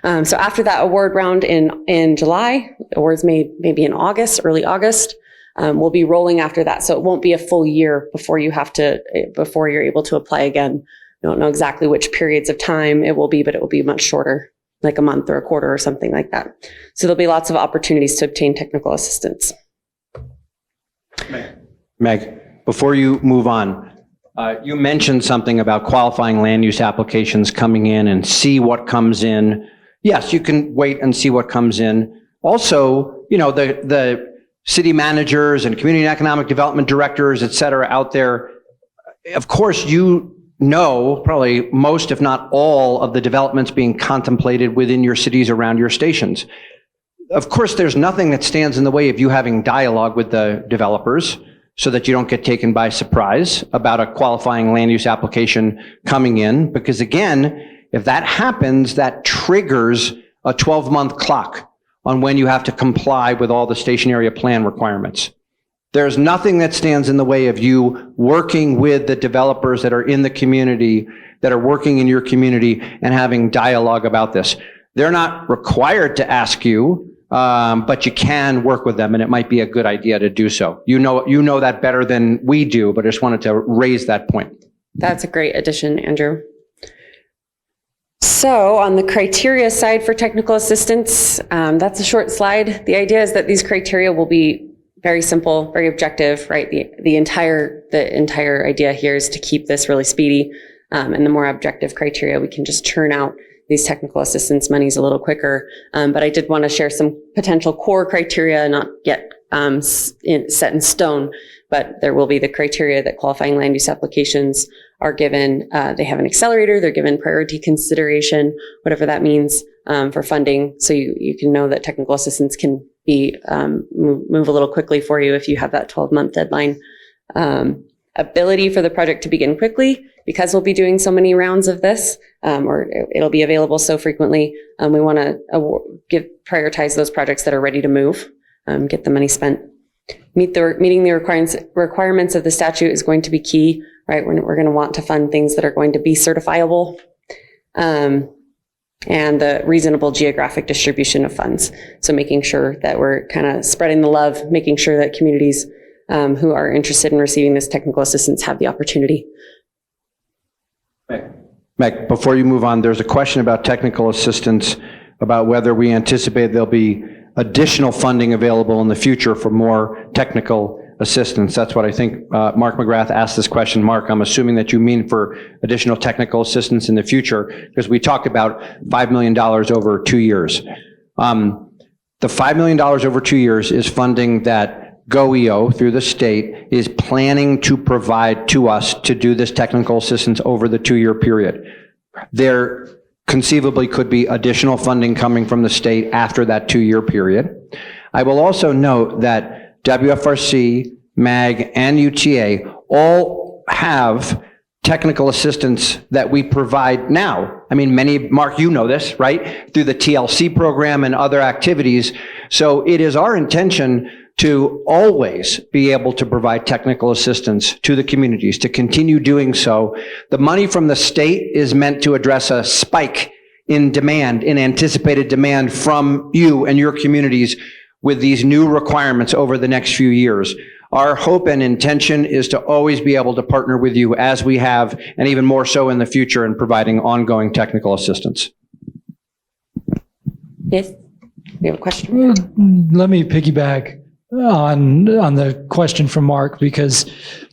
So after that award round in July, awards maybe in August, early August, we'll be rolling after that. So it won't be a full year before you're able to apply again. I don't know exactly which periods of time it will be, but it will be much shorter, like a month or a quarter or something like that. So there'll be lots of opportunities to obtain technical assistance. Meg, before you move on, you mentioned something about qualifying land use applications coming in and see what comes in. Yes, you can wait and see what comes in. Also, the city managers and community and economic development directors, et cetera, out there, of course, probably most, if not all, of the developments being contemplated within your cities around your stations. of course, there's nothing that stands in the way of you having dialogue with the developers so that you don't get taken by surprise about a qualifying land use application coming in. Because again, if that happens, that triggers a 12-month clock on when you have to comply with all the station area plan requirements. There's nothing that stands in the way of you working with the developers that are in the community, that are working in your community, and having dialogue about this. They're not required to ask you, but you can work with them, and it might be a good idea to do so. You know that better than we do, but I just wanted to raise that point. That's a great addition, Andrew. So on the criteria side for technical assistance, that's a short slide. The idea is that these criteria will be very simple, very objective, right? The entire idea here is to keep this really speedy. And the more objective criteria, we can just churn out these technical assistance monies a little quicker. But I did want to share some potential core criteria, not yet set in stone, but there will be the criteria that qualifying land use applications are given. They have an accelerator, they're given priority consideration, whatever that means for funding. So you can know that technical assistance can be move a little quickly for you if you have that 12-month deadline. Ability for the project to begin quickly, because we'll be doing so many rounds of this, or it'll be available so frequently. We want to prioritize those projects that are ready to move, get the money spent. Meeting the requirements of the statute is going to be key, right? We're going to want to fund things that are going to be certifiable, and the reasonable geographic distribution of funds. So making sure that we're kind of spreading the love, making sure that communities who are interested in receiving this technical assistance have the opportunity. Meg, before you move on, there's a question about technical assistance, about whether we anticipate there'll be additional funding available in the future for more technical assistance. That's what I think Mark McGrath asked this question. Mark, I'm assuming that you mean for additional technical assistance in the future, because we talked about $5 million over 2 years. The $5 million over 2 years is funding that GOEO through the state is planning to provide to us to do this technical assistance over the 2-year period. There conceivably could be additional funding coming from the state after that 2-year period. I will also note that WFRC, MAG, and UTA all have technical assistance that we provide now. I mean, Mark, you know this, right? Through the TLC program and other activities. So it is our intention to always be able to provide technical assistance to the communities, to continue doing so. The money from the state is meant to address a spike in demand, in anticipated demand from you and your communities with these new requirements over the next few years. Our hope and intention is to always be able to partner with you as we have, and even more so in the future, in providing ongoing technical assistance. Yes, we have a question. Let me piggyback on the question from Mark, because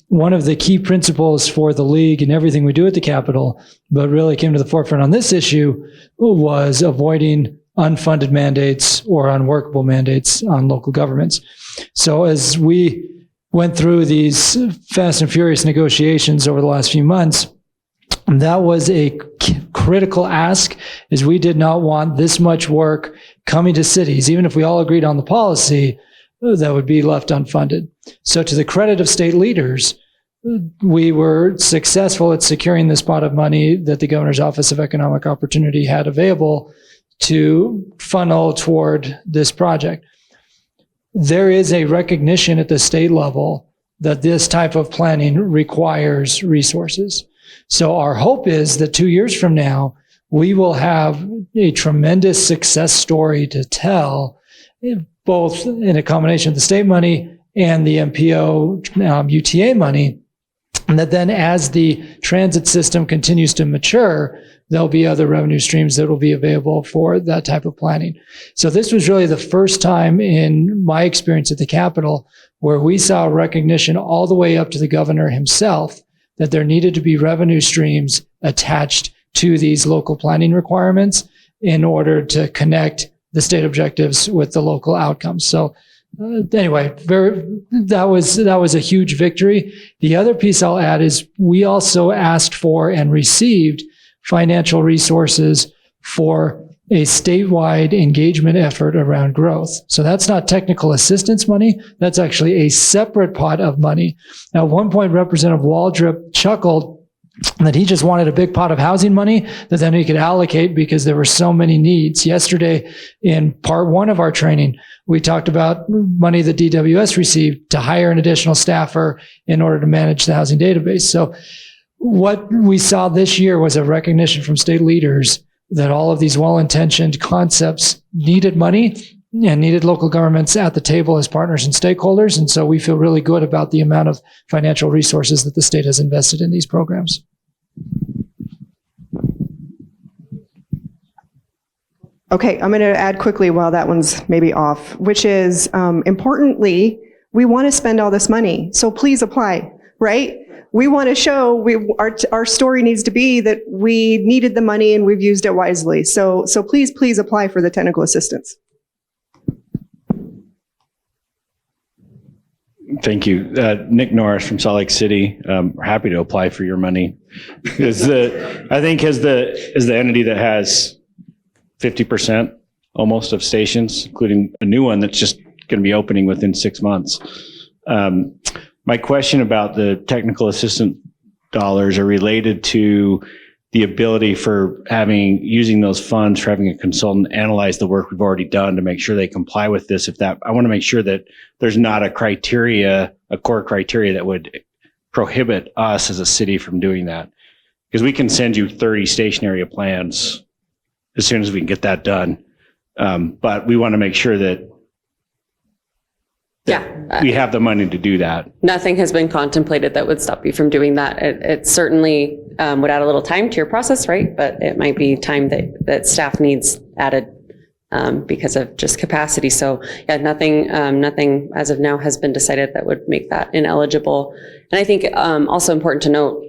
one of the key principles for the league and everything we do at the Capitol, but really came to the forefront on this issue, was avoiding unfunded mandates or unworkable mandates on local governments. So as we went through these fast and furious negotiations over the last few months, that was a critical ask, is we did not want this much work coming to cities, even if we all agreed on the policy, that would be left unfunded. So to the credit of state leaders, we were successful at securing this pot of money that the Governor's Office of Economic Opportunity had available to funnel toward this project. There is a recognition at the state level that this type of planning requires resources. So our hope is that 2 years from now, we will have a tremendous success story to tell, both in a combination of the state money and the Mpo UTA money, and that then as the transit system continues to mature, there'll be other revenue streams that will be available for that type of planning. So this was really the first time in my experience at the Capitol where we saw recognition all the way up to the governor himself that there needed to be revenue streams attached to these local planning requirements in order to connect the state objectives with the local outcomes. So anyway, that was a huge victory. The other piece I'll add is we also asked for and received financial resources for a statewide engagement effort around growth. So that's not technical assistance money. That's actually a separate pot of money. Now, at one point, Representative Waldrop chuckled that he just wanted a big pot of housing money that then he could allocate because there were so many needs. Yesterday, in part one of our training, we talked about money that DWS received to hire an additional staffer in order to manage the housing database. So what we saw this year was a recognition from state leaders that all of these well-intentioned concepts needed money and needed local governments at the table as partners and stakeholders. And so we feel really good about the amount of financial resources that the state has invested in these programs. Okay, I'm going to add quickly while that one's maybe off, which is importantly, we want to spend all this money. So please apply, right? We want to show our story needs to be that we needed the money and we've used it wisely. So please apply for the technical assistance. Thank you. Nick Norris from Salt Lake City. We're happy to apply for your money. I think as the entity that has 50% almost of stations, including a new one that's just going to be opening within 6 months. My question about the technical assistant dollars are related to the ability for using those funds for having a consultant analyze the work we've already done to make sure they comply with this. I want to make sure that there's not a core criteria that would prohibit us as a city from doing that. Because we can send you 30 station area plans as soon as we can get that done. But we want to make sure that we have the money to do that. Nothing has been contemplated that would stop you from doing that. It certainly would add a little time to your process, right? But it might be time that staff needs added because of just capacity. So yeah, nothing as of now has been decided that would make that ineligible. And I think also important to note,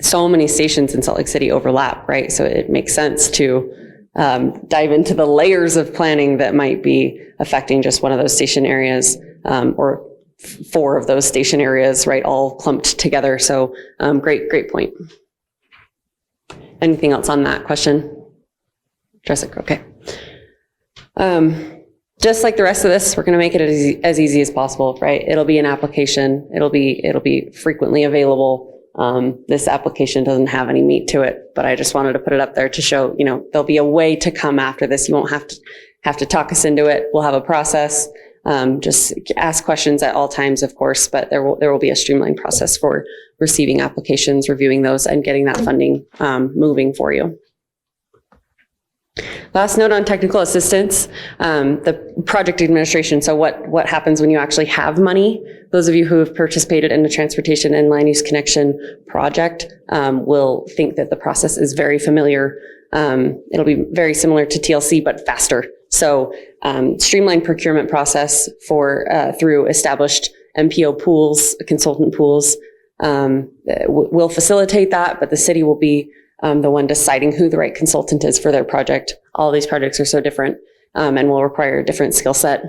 so many stations in Salt Lake City overlap, right? So it makes sense to dive into the layers of planning that might be affecting just one of those station areas, or 4 of those station areas, right? All clumped together. So great point. Anything else on that question? Jessica, okay. Just like the rest of this, we're going to make it as easy as possible, right? It'll be an application. It'll be frequently available. This application doesn't have any meat to it, but I just wanted to put it up there to show, there'll be a way to come after this. You won't have to talk us into it. We'll have a process. Just ask questions at all times, of course, but there will be a streamlined process for receiving applications, reviewing those, and getting that funding moving for you. Last note on technical assistance, the project administration. So what happens when you actually have money? Those of you who have participated in the transportation and land use connection project will think that the process is very familiar. It'll be very similar to TLC, but faster. So streamlined procurement process through established MPO pools, consultant pools will facilitate that, but the city will be the one deciding who the right consultant is for their project. All these projects are so different and will require a different skill set,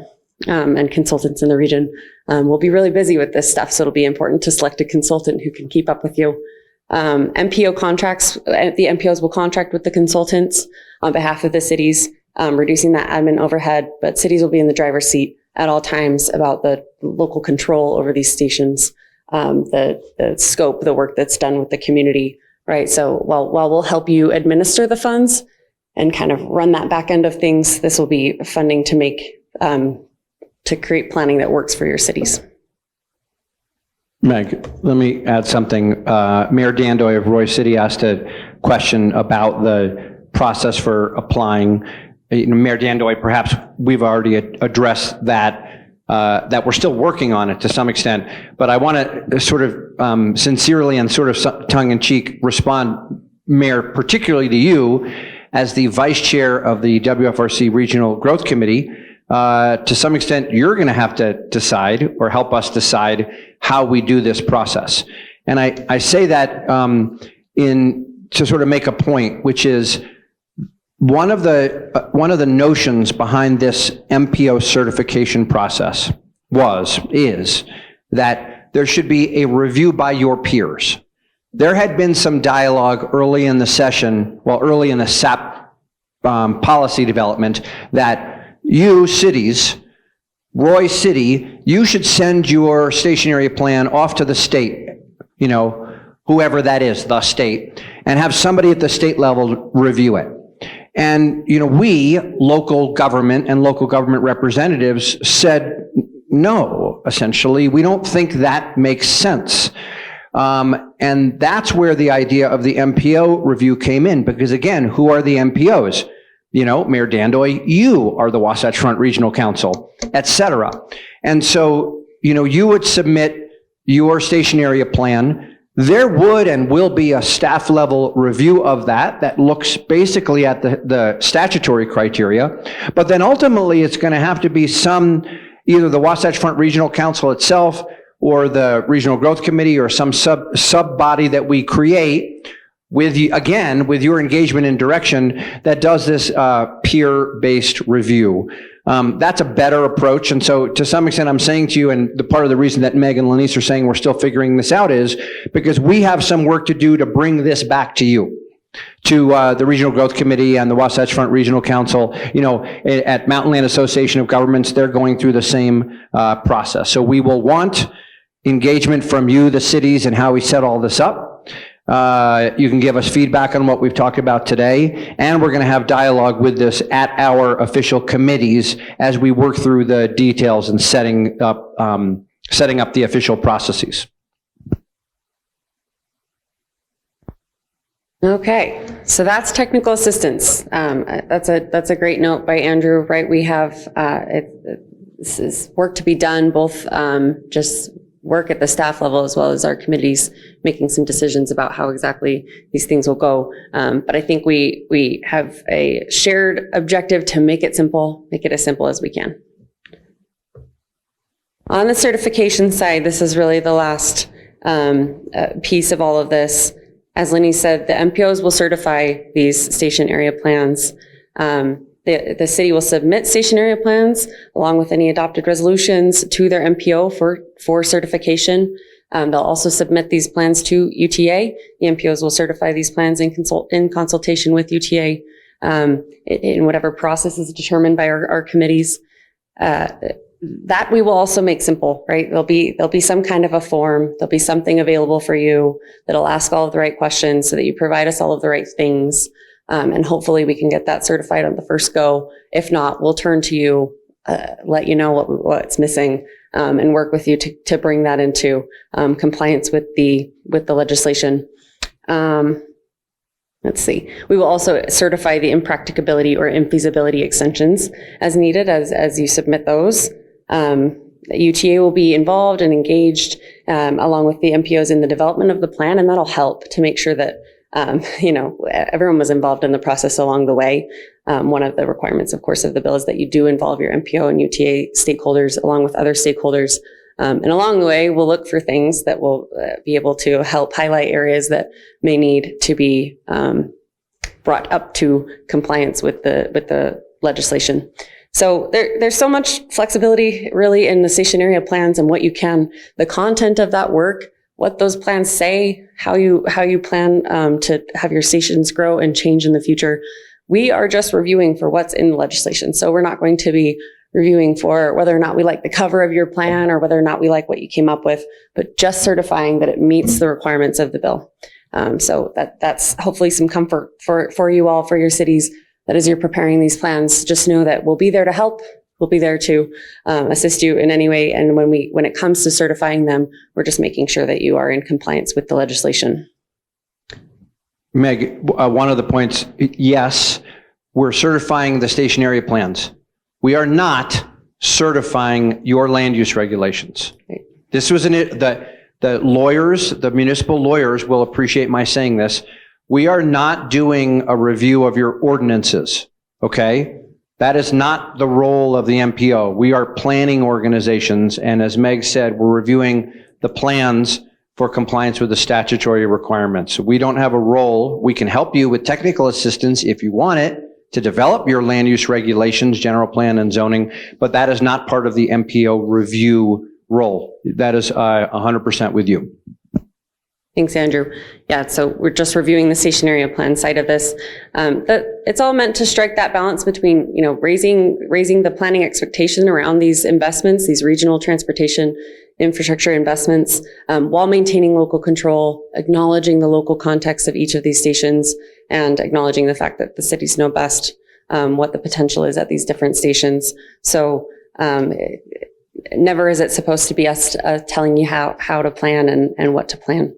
and consultants in the region will be really busy with this stuff. So it'll be important to select a consultant who can keep up with you. Mpo Contracts, the MPOs will contract with the consultants on behalf of the cities, reducing that admin overhead, but cities will be in the driver's seat at all times about the local control over these stations, the scope, the work that's done with the community. Right. So while we'll help you administer the funds and kind of run that back end of things, this will be funding to make, to create planning that works for your cities. Meg, let me add something. Mayor Dandoy of Roy City asked a question about the process for applying. Mayor Dandoy, perhaps we've already addressed that we're still working on it to some extent, but I want to sort of sincerely and sort of tongue-in-cheek respond, Mayor, particularly to you as the vice chair of the WFRC Regional Growth Committee. To some extent, you're going to have to decide or help us decide how we do this process. And I say that to sort of make a point, which is one of the notions behind this MPO certification process is that there should be a review by your peers. There had been some dialogue early in the SAP policy development that you cities, Roy City, you should send your station area plan off to the state, you know, whoever that is, the state, and have somebody at the state level review it. And, you know, we, local government and local government representatives, said no, essentially. We don't think that makes sense. And that's where the idea of the MPO review came in, because again, who are the MPOs? You know, Mayor Dandoy, you are the Wasatch Front Regional Council, et cetera. And so, you know, you would submit your station area plan. There would and will be a staff level review of that looks basically at the statutory criteria, but then ultimately it's going to have to be either the Wasatch Front Regional Council itself or the Regional Growth Committee or some sub body that we create with your engagement and direction that does this peer-based review. That's a better approach. And so to some extent, I'm saying to you, and the part of the reason that Meg and LaNiece are saying we're still figuring this out is because we have some work to do to bring this back to you, to the Regional Growth Committee and the Wasatch Front Regional Council. You know, at Mountain Land Association of Governments, they're going through the same process. So we will want engagement from you, the cities, and how we set all this up. You can give us feedback on what we've talked about today, and we're going to have dialogue with this at our official committees as we work through the details and setting up the official processes. Okay, so that's technical assistance. That's a great note by Andrew, right? We have, this is work to be done, both just work at the staff level as well as our committees making some decisions about how exactly these things will go. But I think we have a shared objective to make it simple, make it as simple as we can. On the certification side, this is really the last piece of all of this. As LaNiece said, the MPOs will certify these station area plans. The city will submit station area plans along with any adopted resolutions to their MPO for certification. They'll also submit these plans to UTA. The MPOs will certify these plans in consultation with UTA in whatever process is determined by our committees. That we will also make simple, right? There'll be some kind of a form. There'll be something available for you that'll ask all of the right questions so that you provide us all of the right things. And hopefully we can get that certified on the first go. If not, we'll turn to you, let you know what's missing, and work with you to bring that into compliance with the legislation. Let's see. We will also certify the impracticability or infeasibility extensions as needed as you submit those. UTA will be involved and engaged along with the MPOs in the development of the plan, and that'll help to make sure that everyone was involved in the process along the way. One of the requirements, of course, of the bill is that you do involve your MPO and UTA stakeholders along with other stakeholders. And along the way, we'll look for things that will be able to help highlight areas that may need to be brought up to compliance with the legislation. So there's so much flexibility really in the station area plans and the content of that work, what those plans say, how you plan to have your stations grow and change in the future. We are just reviewing for what's in the legislation. So we're not going to be reviewing for whether or not we like the cover of your plan or whether or not we like what you came up with, but just certifying that it meets the requirements of the bill. So that's hopefully some comfort for you all, for your cities, that as you're preparing these plans, just know that we'll be there to help. We'll be there to assist you in any way. And when it comes to certifying them, we're just making sure that you are in compliance with the legislation. Meg, one of the points, yes, we're certifying the station area plans. We are not certifying your land use regulations. Right. This was the lawyers, the municipal lawyers will appreciate my saying this. We are not doing a review of your ordinances, okay? That is not the role of the MPO. We are planning organizations, and as Meg said, we're reviewing the plans for compliance with the statutory requirements. So we don't have a role. We can help you with technical assistance if you want it to develop your land use regulations, general plan and zoning, but that is not part of the MPO review role. That is 100% with you. Thanks, Andrew. Yeah, so we're just reviewing the station area plan side of this. It's all meant to strike that balance between, raising the planning expectation around these investments, these regional transportation infrastructure investments, while maintaining local control, acknowledging the local context of each of these stations, and acknowledging the fact that the cities know best what the potential is at these different stations. So never is it supposed to be us telling you how to plan and what to plan.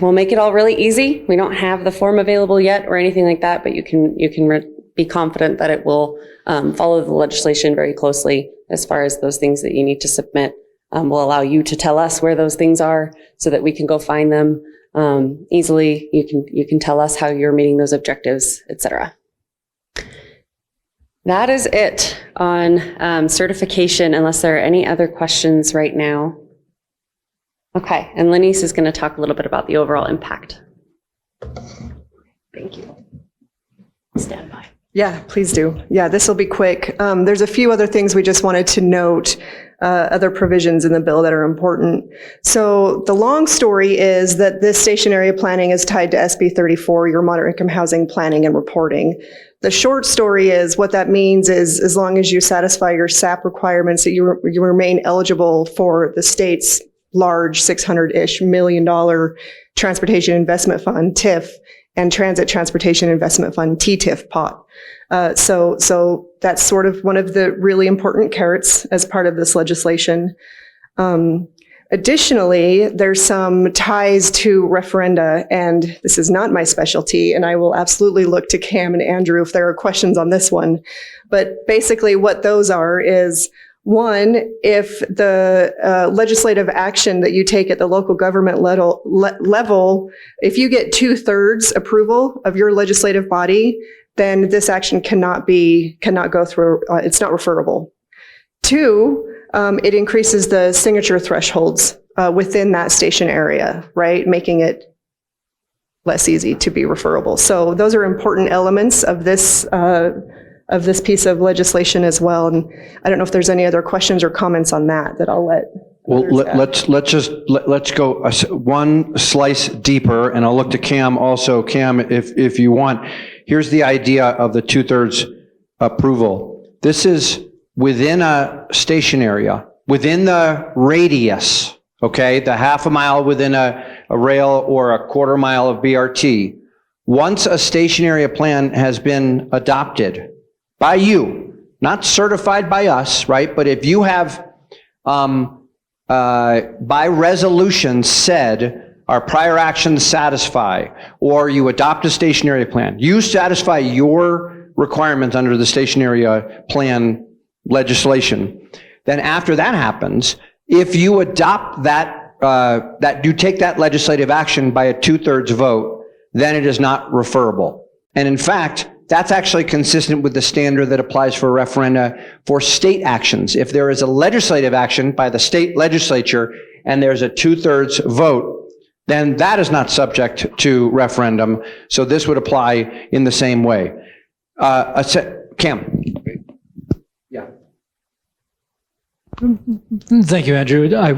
We'll make it all really easy. We don't have the form available yet or anything like that, but you can be confident that it will follow the legislation very closely as far as those things that you need to submit. Will allow you to tell us where those things are so that we can go find them easily. You can tell us how you're meeting those objectives, etc. That is it on certification, unless there are any other questions right now. Okay, and LaNiece is going to talk a little bit about the overall impact. Thank you. Stand by. Yeah, please do. Yeah, this will be quick. There's a few other things we just wanted to note, other provisions in the bill that are important. So the long story is that this station area planning is tied to SB 34, your moderate income housing planning and reporting. The short story is what that means is as long as you satisfy your SAP requirements, that you remain eligible for the state's large $600-ish million Transportation Investment Fund, TIF, and Transit Transportation Investment Fund, TTIF pot. So that's sort of one of the really important carrots as part of this legislation. Additionally, there's some ties to referenda, and this is not my specialty, and I will absolutely look to Cam and Andrew if there are questions on this one. But basically what those are is, one, if the legislative action that you take at the local government level, if you get 2/3 approval of your legislative body, then this action cannot go through, it's not referable. Two, it increases the signature thresholds within that station area, right? Making it less easy to be referable. So those are important elements of this piece of legislation as well. And I don't know if there's any other questions or comments on that I'll let. Well, let's go one slice deeper, and I'll look to Cam also. Cam, if you want, here's the idea of the 2/3 approval. This is within a station area, within the radius, okay, the half a mile within a rail or a quarter mile of BRT. Once a station area plan has been adopted by you, not certified by us, right? But if you have, by resolution said, our prior actions satisfy, or you adopt a station area plan, you satisfy your requirements under the station area plan legislation, then after that happens, if you adopt that, that you take that legislative action by a 2/3 vote, then it is not referable. And in fact, that's actually consistent with the standard that applies for referenda for state actions. If there is a legislative action by the state legislature and there's a 2/3 vote, then that is not subject to referendum. So this would apply in the same way. Cam. Yeah. Thank you, Andrew. I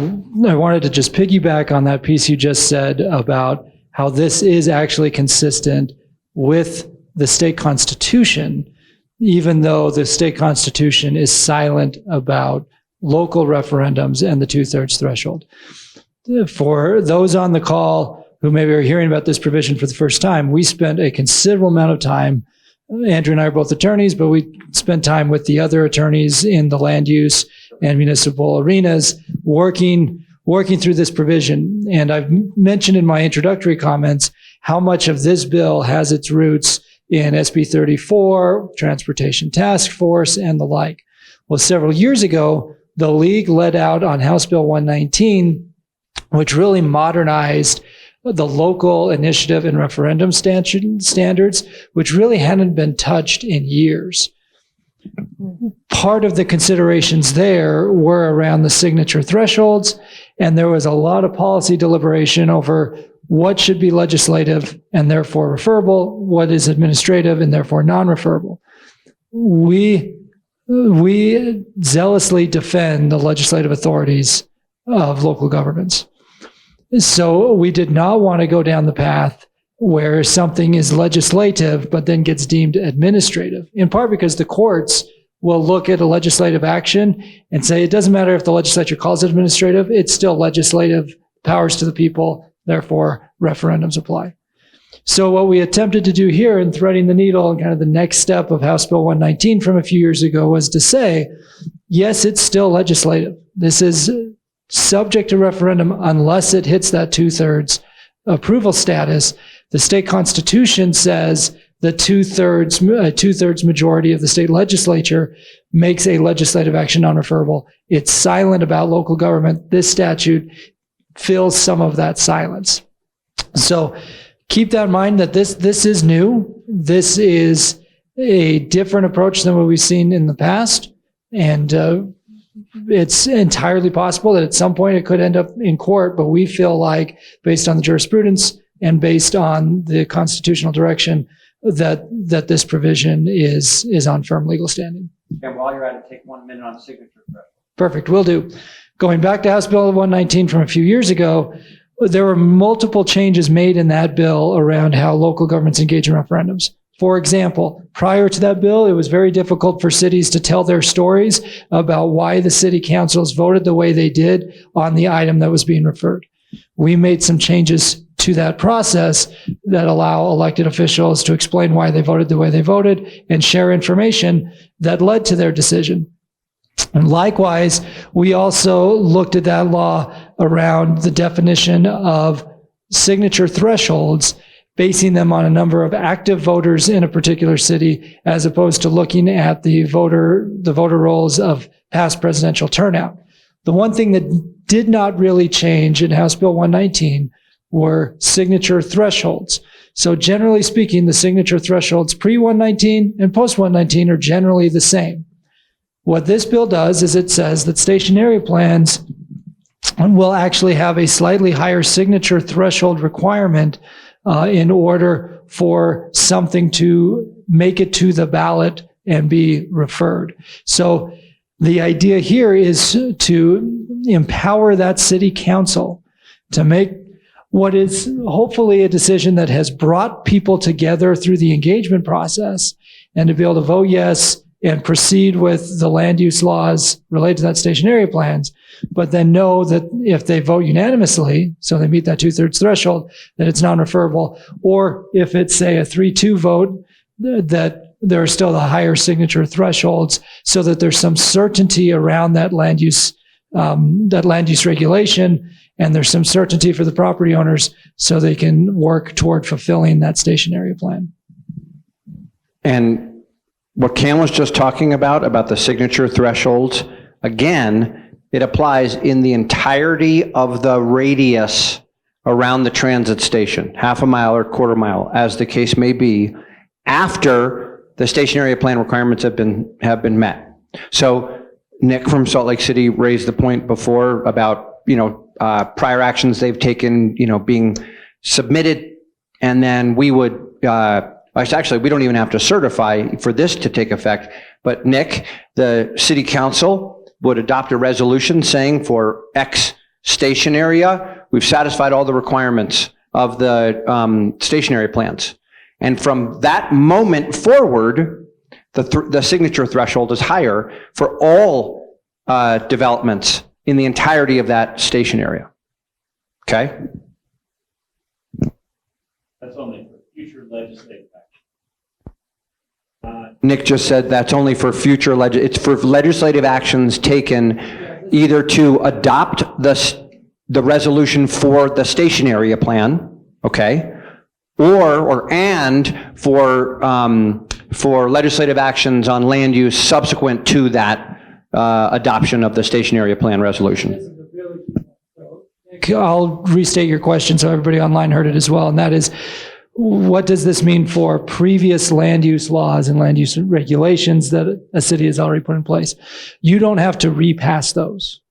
wanted to just piggyback on that piece you just said about how this is actually consistent with the state constitution, even though the state constitution is silent about local referendums and the 2/3 threshold. For those on the call who maybe are hearing about this provision for the first time, we spent a considerable amount of time, Andrew and I are both attorneys, but we spent time with the other attorneys in the land use and municipal arenas working through this provision. And I've mentioned in my introductory comments how much of this bill has its roots in SB 34, Transportation Task Force, and the like. Well, several years ago, the League led out on House Bill 119, which really modernized the local initiative and referendum standards, which really hadn't been touched in years. Part of the considerations there were around the signature thresholds, and there was a lot of policy deliberation over what should be legislative and therefore referable, what is administrative and therefore non-referable. We zealously defend the legislative authorities of local governments. So we did not want to go down the path where something is legislative but then gets deemed administrative, in part because the courts will look at a legislative action and say it doesn't matter if the legislature calls it administrative, it's still legislative, powers to the people, therefore referendums apply. So what we attempted to do here in threading the needle and kind of the next step of House Bill 119 from a few years ago was to say, yes, it's still legislative. This is subject to referendum unless it hits that 2/3 approval status. The state constitution says the two-thirds majority of the state legislature makes a legislative action non-referable. It's silent about local government. This statute fills some of that silence. So keep that in mind that this is new. This is a different approach than what we've seen in the past. And it's entirely possible that at some point it could end up in court, but we feel like based on the jurisprudence and based on the constitutional direction that this provision is on firm legal standing. And while you're at it, take 1 minute on signature threshold. Perfect, will do. Going back to House Bill 119 from a few years ago, there were multiple changes made in that bill around how local governments engage in referendums. For example, prior to that bill, it was very difficult for cities to tell their stories about why the city councils voted the way they did on the item that was being referred. We made some changes to that process that allow elected officials to explain why they voted the way they voted and share information that led to their decision. And likewise, we also looked at that law around the definition of signature thresholds, basing them on a number of active voters in a particular city, as opposed to looking at the voter rolls of past presidential turnout. The one thing that did not really change in House Bill 119 were signature thresholds. So generally speaking, the signature thresholds pre-119 and post-119 are generally the same. What this bill does is it says that station area plans will actually have a slightly higher signature threshold requirement in order for something to make it to the ballot and be referred. So the idea here is to empower that city council to make what is hopefully a decision that has brought people together through the engagement process, and to be able to vote yes and proceed with the land use laws related to that station area plans, but then know that if they vote unanimously, so they meet that 2/3 threshold, that it's non-referable, or if it's, say, a 3-2 vote, that there are still the higher signature thresholds, so that there's some certainty around that land use regulation, and there's some certainty for the property owners so they can work toward fulfilling that station area plan. And what Cam was just talking about the signature thresholds, again, it applies in the entirety of the radius around the transit station, half a mile or quarter mile, as the case may be, after the station area plan requirements have been met. So Nick from Salt Lake City raised the point before about, prior actions they've taken, being submitted, and then we would, actually, we don't even have to certify for this to take effect, but Nick, the city council would adopt a resolution saying for X station area, we've satisfied all the requirements of the station area plans. And from that moment forward, the signature threshold is higher for all developments in the entirety of that station area. Okay? That's only for future legislative action. Nick just said that's only for future it's for legislative actions taken either to adopt the resolution for the station area plan, okay, and for legislative actions on land use subsequent to that adoption of the station area plan resolution. I'll restate your question so everybody online heard it as well, and that is, what does this mean for previous land use laws and land use regulations that a city has already put in place? You don't have to repass those.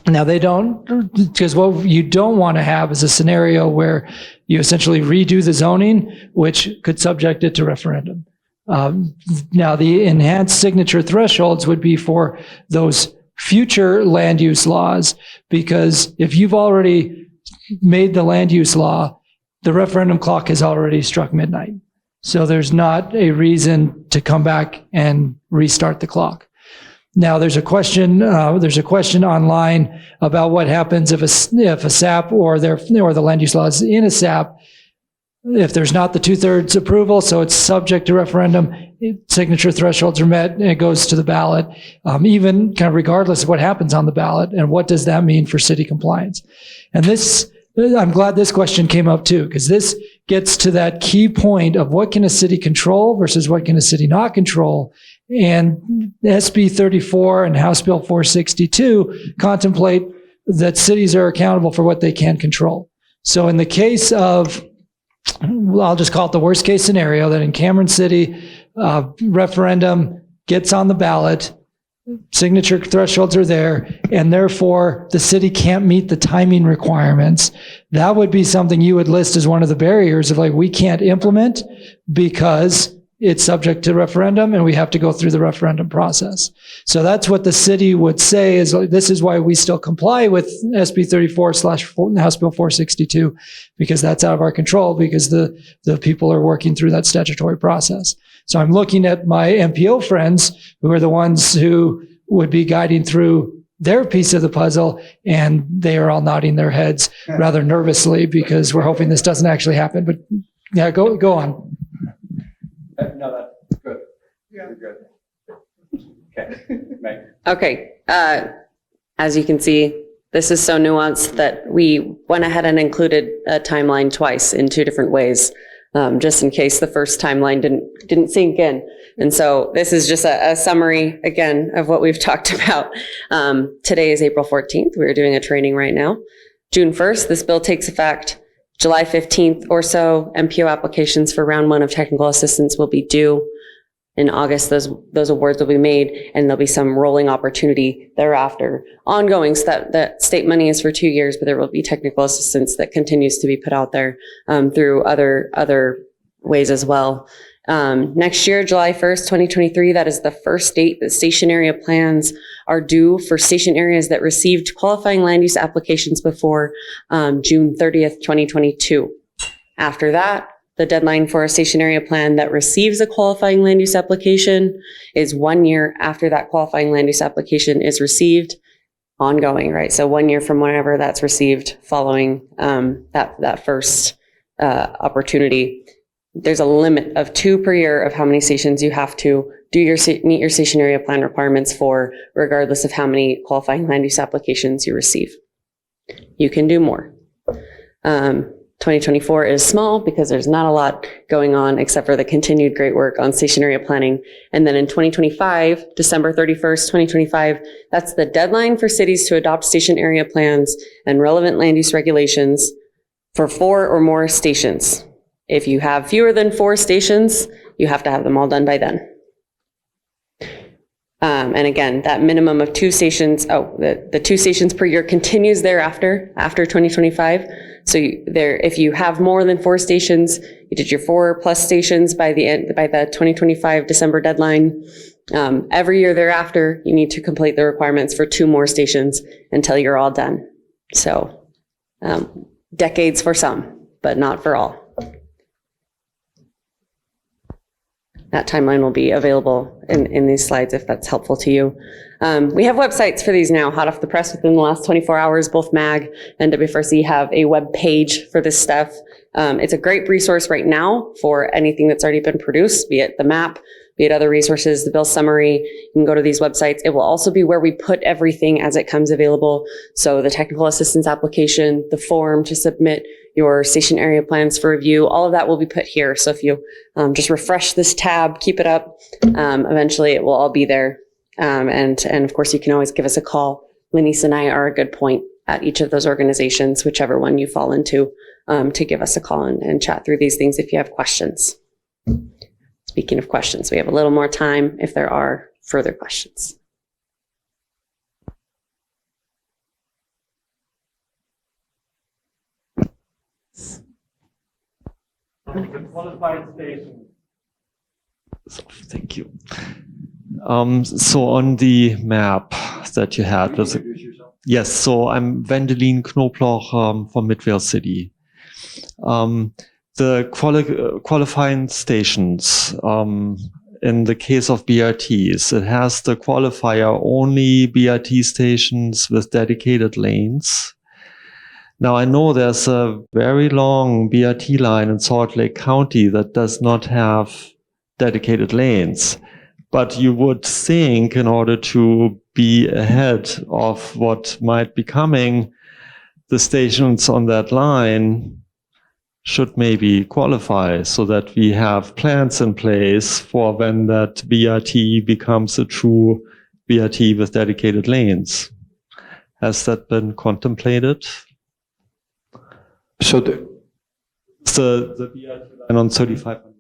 Now, they don't, because what you don't want to have is a scenario where you essentially redo the zoning, which could subject it to referendum. Now, the enhanced signature thresholds would be for those future land use laws, because if you've already made the land use law, the referendum clock has already struck midnight. So there's not a reason to come back and restart the clock. Now, there's a question online about what happens if a SAP or the land use law is in a SAP. If there's not the 2/3 approval, so it's subject to referendum, signature thresholds are met, and it goes to the ballot, even kind of regardless of what happens on the ballot, and what does that mean for city compliance? And this, I'm glad this question came up too, because this gets to that key point of what can a city control versus what can a city not control. And SB 34 and House Bill 462 contemplate that cities are accountable for what they can control. So in the case of, I'll just call it the worst case scenario, that in Cameron City, referendum gets on the ballot, signature thresholds are there, and therefore the city can't meet the timing requirements. That would be something you would list as one of the barriers of, like, we can't implement because it's subject to referendum and we have to go through the referendum process. So that's what the city would say is, this is why we still comply with SB 34 / House Bill 462, because that's out of our control, because the people are working through that statutory process. So I'm looking at my MPO friends, who are the ones who would be guiding through their piece of the puzzle, and they are all nodding their heads rather nervously because we're hoping this doesn't actually happen. But yeah, go on. No, that's good. You're good. Okay. Meg. Okay. As you can see, this is so nuanced that we went ahead and included a timeline twice in two different ways, just in case the first timeline didn't sink in. And so this is just a summary, again, of what we've talked about. Today is April 14th. We're doing a training right now. June 1st, this bill takes effect. July 15th or so, MPO applications for round 1 of technical assistance will be due. In August, those awards will be made, and there'll be some rolling opportunity thereafter. Ongoing, so that state money is for 2 years, but there will be technical assistance that continues to be put out there through other ways as well. Next year, July 1st, 2023, that is the first date that station area plans are due for station areas that received qualifying land use applications before June 30th, 2022. After that, the deadline for a station area plan that receives a qualifying land use application is 1 year after that qualifying land use application is received, ongoing, right? So 1 year from whenever that's received following that first opportunity. There's a limit of 2 per year of how many stations you have to meet your station area plan requirements for, regardless of how many qualifying land use applications you receive. You can do more. 2024 is small because there's not a lot going on except for the continued great work on station area planning. And then in 2025, December 31st, 2025, that's the deadline for cities to adopt station area plans and relevant land use regulations for 4 or more stations. If you have fewer than 4 stations, you have to have them all done by then. And again, that minimum of 2 stations, the 2 stations per year continues thereafter, after 2025. So if you have more than 4 stations, you did your 4+ stations by the 2025 December deadline. Every year thereafter, you need to complete the requirements for 2 more stations until you're all done. So decades for some, but not for all. That timeline will be available in these slides if that's helpful to you. We have websites for these now, hot off the press within the last 24 hours. Both MAG and WFRC have a web page for this stuff. It's a great resource right now for anything that's already been produced, be it the map, be it other resources, the bill summary. You can go to these websites. It will also be where we put everything as it comes available. So the technical assistance application, the form to submit your station area plans for review, all of that will be put here. So if you just refresh this tab, keep it up, eventually it will all be there. And of course, you can always give us a call. LaNiece and I are a good point at each of those organizations, whichever one you fall into, to give us a call and chat through these things if you have questions. Speaking of questions, we have a little more time if there are further questions. Qualified station. Thank you. So on the map that you had, Yes, so I'm Wendelin Knobloch from Midvale City. The qualifying stations, in the case of BRTs, it has the qualifier only BRT stations with dedicated lanes. Now, I know there's a very long BRT line in Salt Lake County that does not have dedicated lanes. But you would think, in order to be ahead of what might be coming, the stations on that line should maybe qualify so that we have plans in place for when that BRT becomes a true BRT with dedicated lanes. Has that been contemplated? So the BRT line on 3500.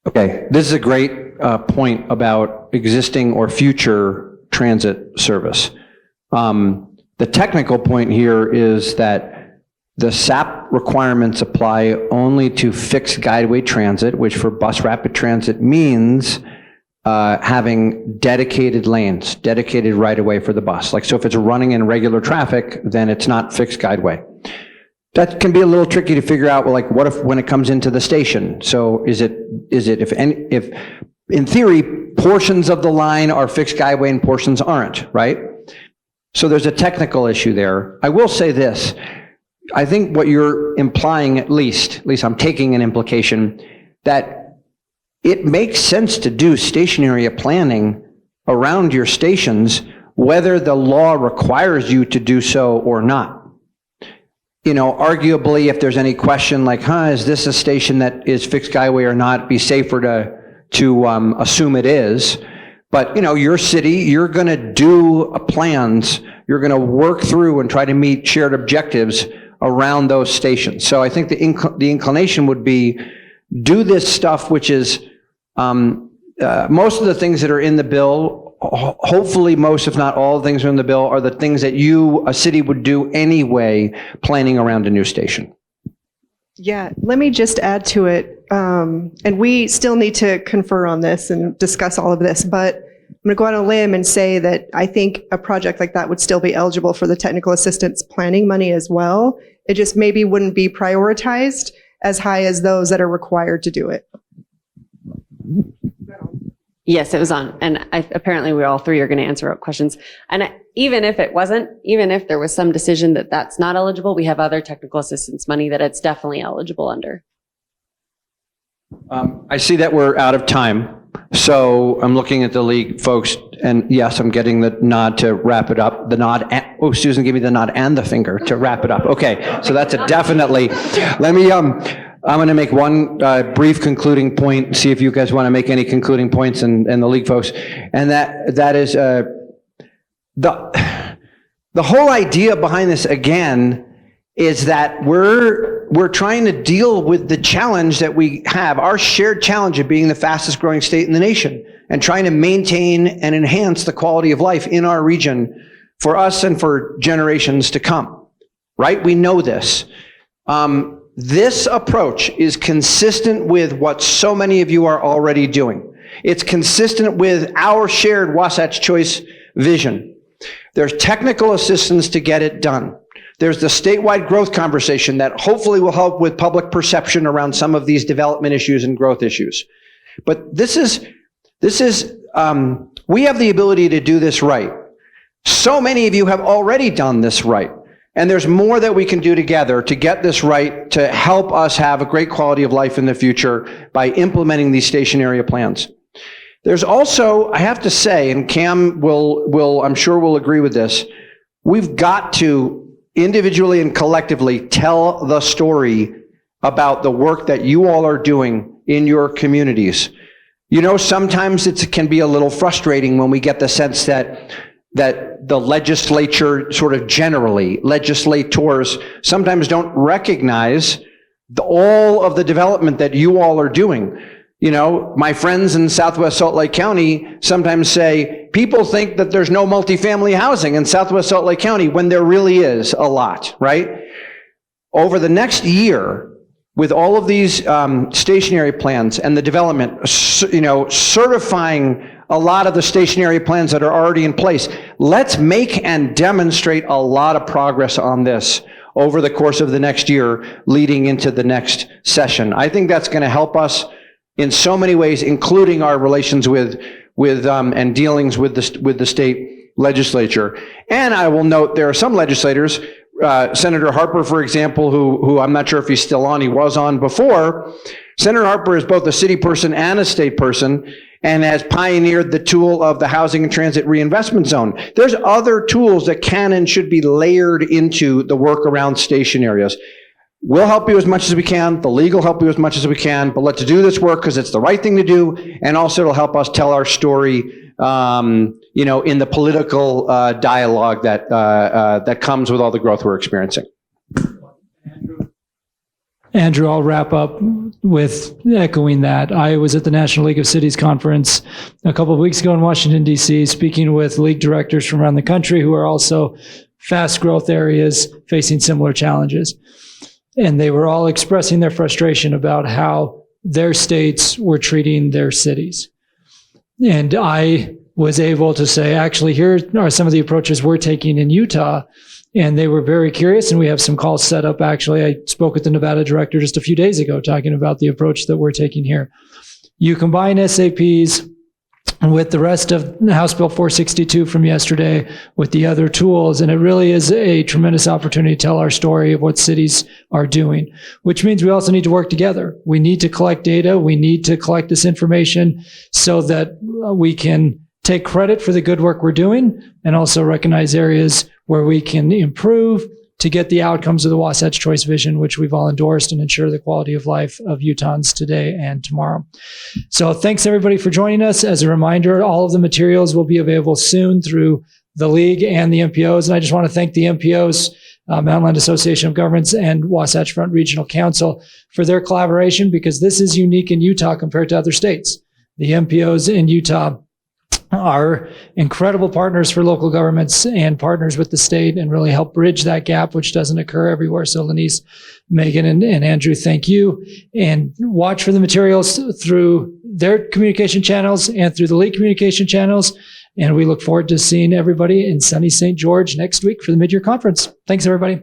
Okay, this is a great point about existing or future transit service. The technical point here is that the SAP requirements apply only to fixed guideway transit, which for bus rapid transit means having dedicated lanes, dedicated right-of-way for the bus. Like, so if it's running in regular traffic, then it's not fixed guideway. That can be a little tricky to figure out, well, like, what if when it comes into the station? So is it if in theory, portions of the line are fixed guideway and portions aren't, right? So there's a technical issue there. I will say this. I think what you're implying, at least I'm taking an implication, that it makes sense to do station area planning around your stations, whether the law requires you to do so or not. You know, arguably, if there's any question like, is this a station that is fixed guideway or not, it'd be safer to assume it is. But, you know, your city, you're going to do plans, you're going to work through and try to meet shared objectives around those stations. So I think the inclination would be do this stuff, which is most of the things that are in the bill. Hopefully most, if not all the things that are in the bill are the things that a city would do anyway, planning around a new station. Yeah, let me just add to it. And we still need to confer on this and discuss all of this, but I'm going to go on a limb and say that I think a project like that would still be eligible for the technical assistance planning money as well. It just maybe wouldn't be prioritized as high as those that are required to do it. Yes, it was on. And apparently we all three are going to answer up questions. And even if it wasn't, even if there was some decision that that's not eligible, we have other technical assistance money that it's definitely eligible under. I see that we're out of time. So I'm looking at the league folks, and yes, I'm getting the nod to wrap it up. The nod, Susan gave me the nod and the finger to wrap it up. Okay, so that's a definitely. Let me, I'm going to make one brief concluding point, see if you guys want to make any concluding points, and the league folks. And that is the whole idea behind this, again, is that we're trying to deal with the challenge that we have, our shared challenge of being the fastest growing state in the nation, and trying to maintain and enhance the quality of life in our region for us and for generations to come, right? We know this. This approach is consistent with what so many of you are already doing. It's consistent with our shared Wasatch Choice vision. There's technical assistance to get it done. There's the statewide growth conversation that hopefully will help with public perception around some of these development issues and growth issues. But we have the ability to do this right. So many of you have already done this right. And there's more that we can do together to get this right, to help us have a great quality of life in the future by implementing these station area plans. There's also, I have to say, and Cam I'm sure will agree with this, we've got to individually and collectively tell the story about the work that you all are doing in your communities. You know, sometimes it can be a little frustrating when we get the sense that the legislature, sort of generally, legislators sometimes don't recognize all of the development that you all are doing. You know, my friends in Southwest Salt Lake County sometimes say, people think that there's no multifamily housing in Southwest Salt Lake County when there really is a lot, right? Over the next year, with all of these stationary plans and the development, certifying a lot of the stationary plans that are already in place, let's make and demonstrate a lot of progress on this over the course of the next year leading into the next session. I think that's going to help us in so many ways, including our relations with and dealings with the state legislature. And I will note there are some legislators, Senator Harper, for example, who I'm not sure if he's still on, he was on before. Senator Harper is both a city person and a state person and has pioneered the tool of the Housing and Transit Reinvestment Zone. There's other tools that can and should be layered into the work around station areas. We'll help you as much as we can. The league will help you as much as we can, but let's do this work because it's the right thing to do, and also it'll help us tell our story, in the political dialogue that comes with all the growth we're experiencing. Andrew, I'll wrap up with echoing that. I was at the National League of Cities conference a couple of weeks ago in Washington, D.C., speaking with league directors from around the country who are also fast growth areas facing similar challenges. And they were all expressing their frustration about how their states were treating their cities. And I was able to say, actually, here are some of the approaches we're taking in Utah. And they were very curious, and we have some calls set up. Actually, I spoke with the Nevada director just a few days ago talking about the approach that we're taking here. You combine SAPs with the rest of House Bill 462 from yesterday with the other tools, and it really is a tremendous opportunity to tell our story of what cities are doing, which means we also need to work together. We need to collect data. We need to collect this information so that we can take credit for the good work we're doing and also recognize areas where we can improve to get the outcomes of the Wasatch Choice Vision, which we've all endorsed, and ensure the quality of life of Utahns today and tomorrow. So thanks everybody for joining us. As a reminder, all of the materials will be available soon through the League and the MPOs. And I just want to thank the MPOs, Mountain Land Association of Governments and Wasatch Front Regional Council for their collaboration, because this is unique in Utah compared to other states. The MPOs in Utah are incredible partners for local governments and partners with the state, and really help bridge that gap, which doesn't occur everywhere. So LaNiece, Megan, and Andrew, thank you. And watch for the materials through their communication channels and through the League communication channels. And we look forward to seeing everybody in sunny St. George next week for the mid-year conference. Thanks, everybody.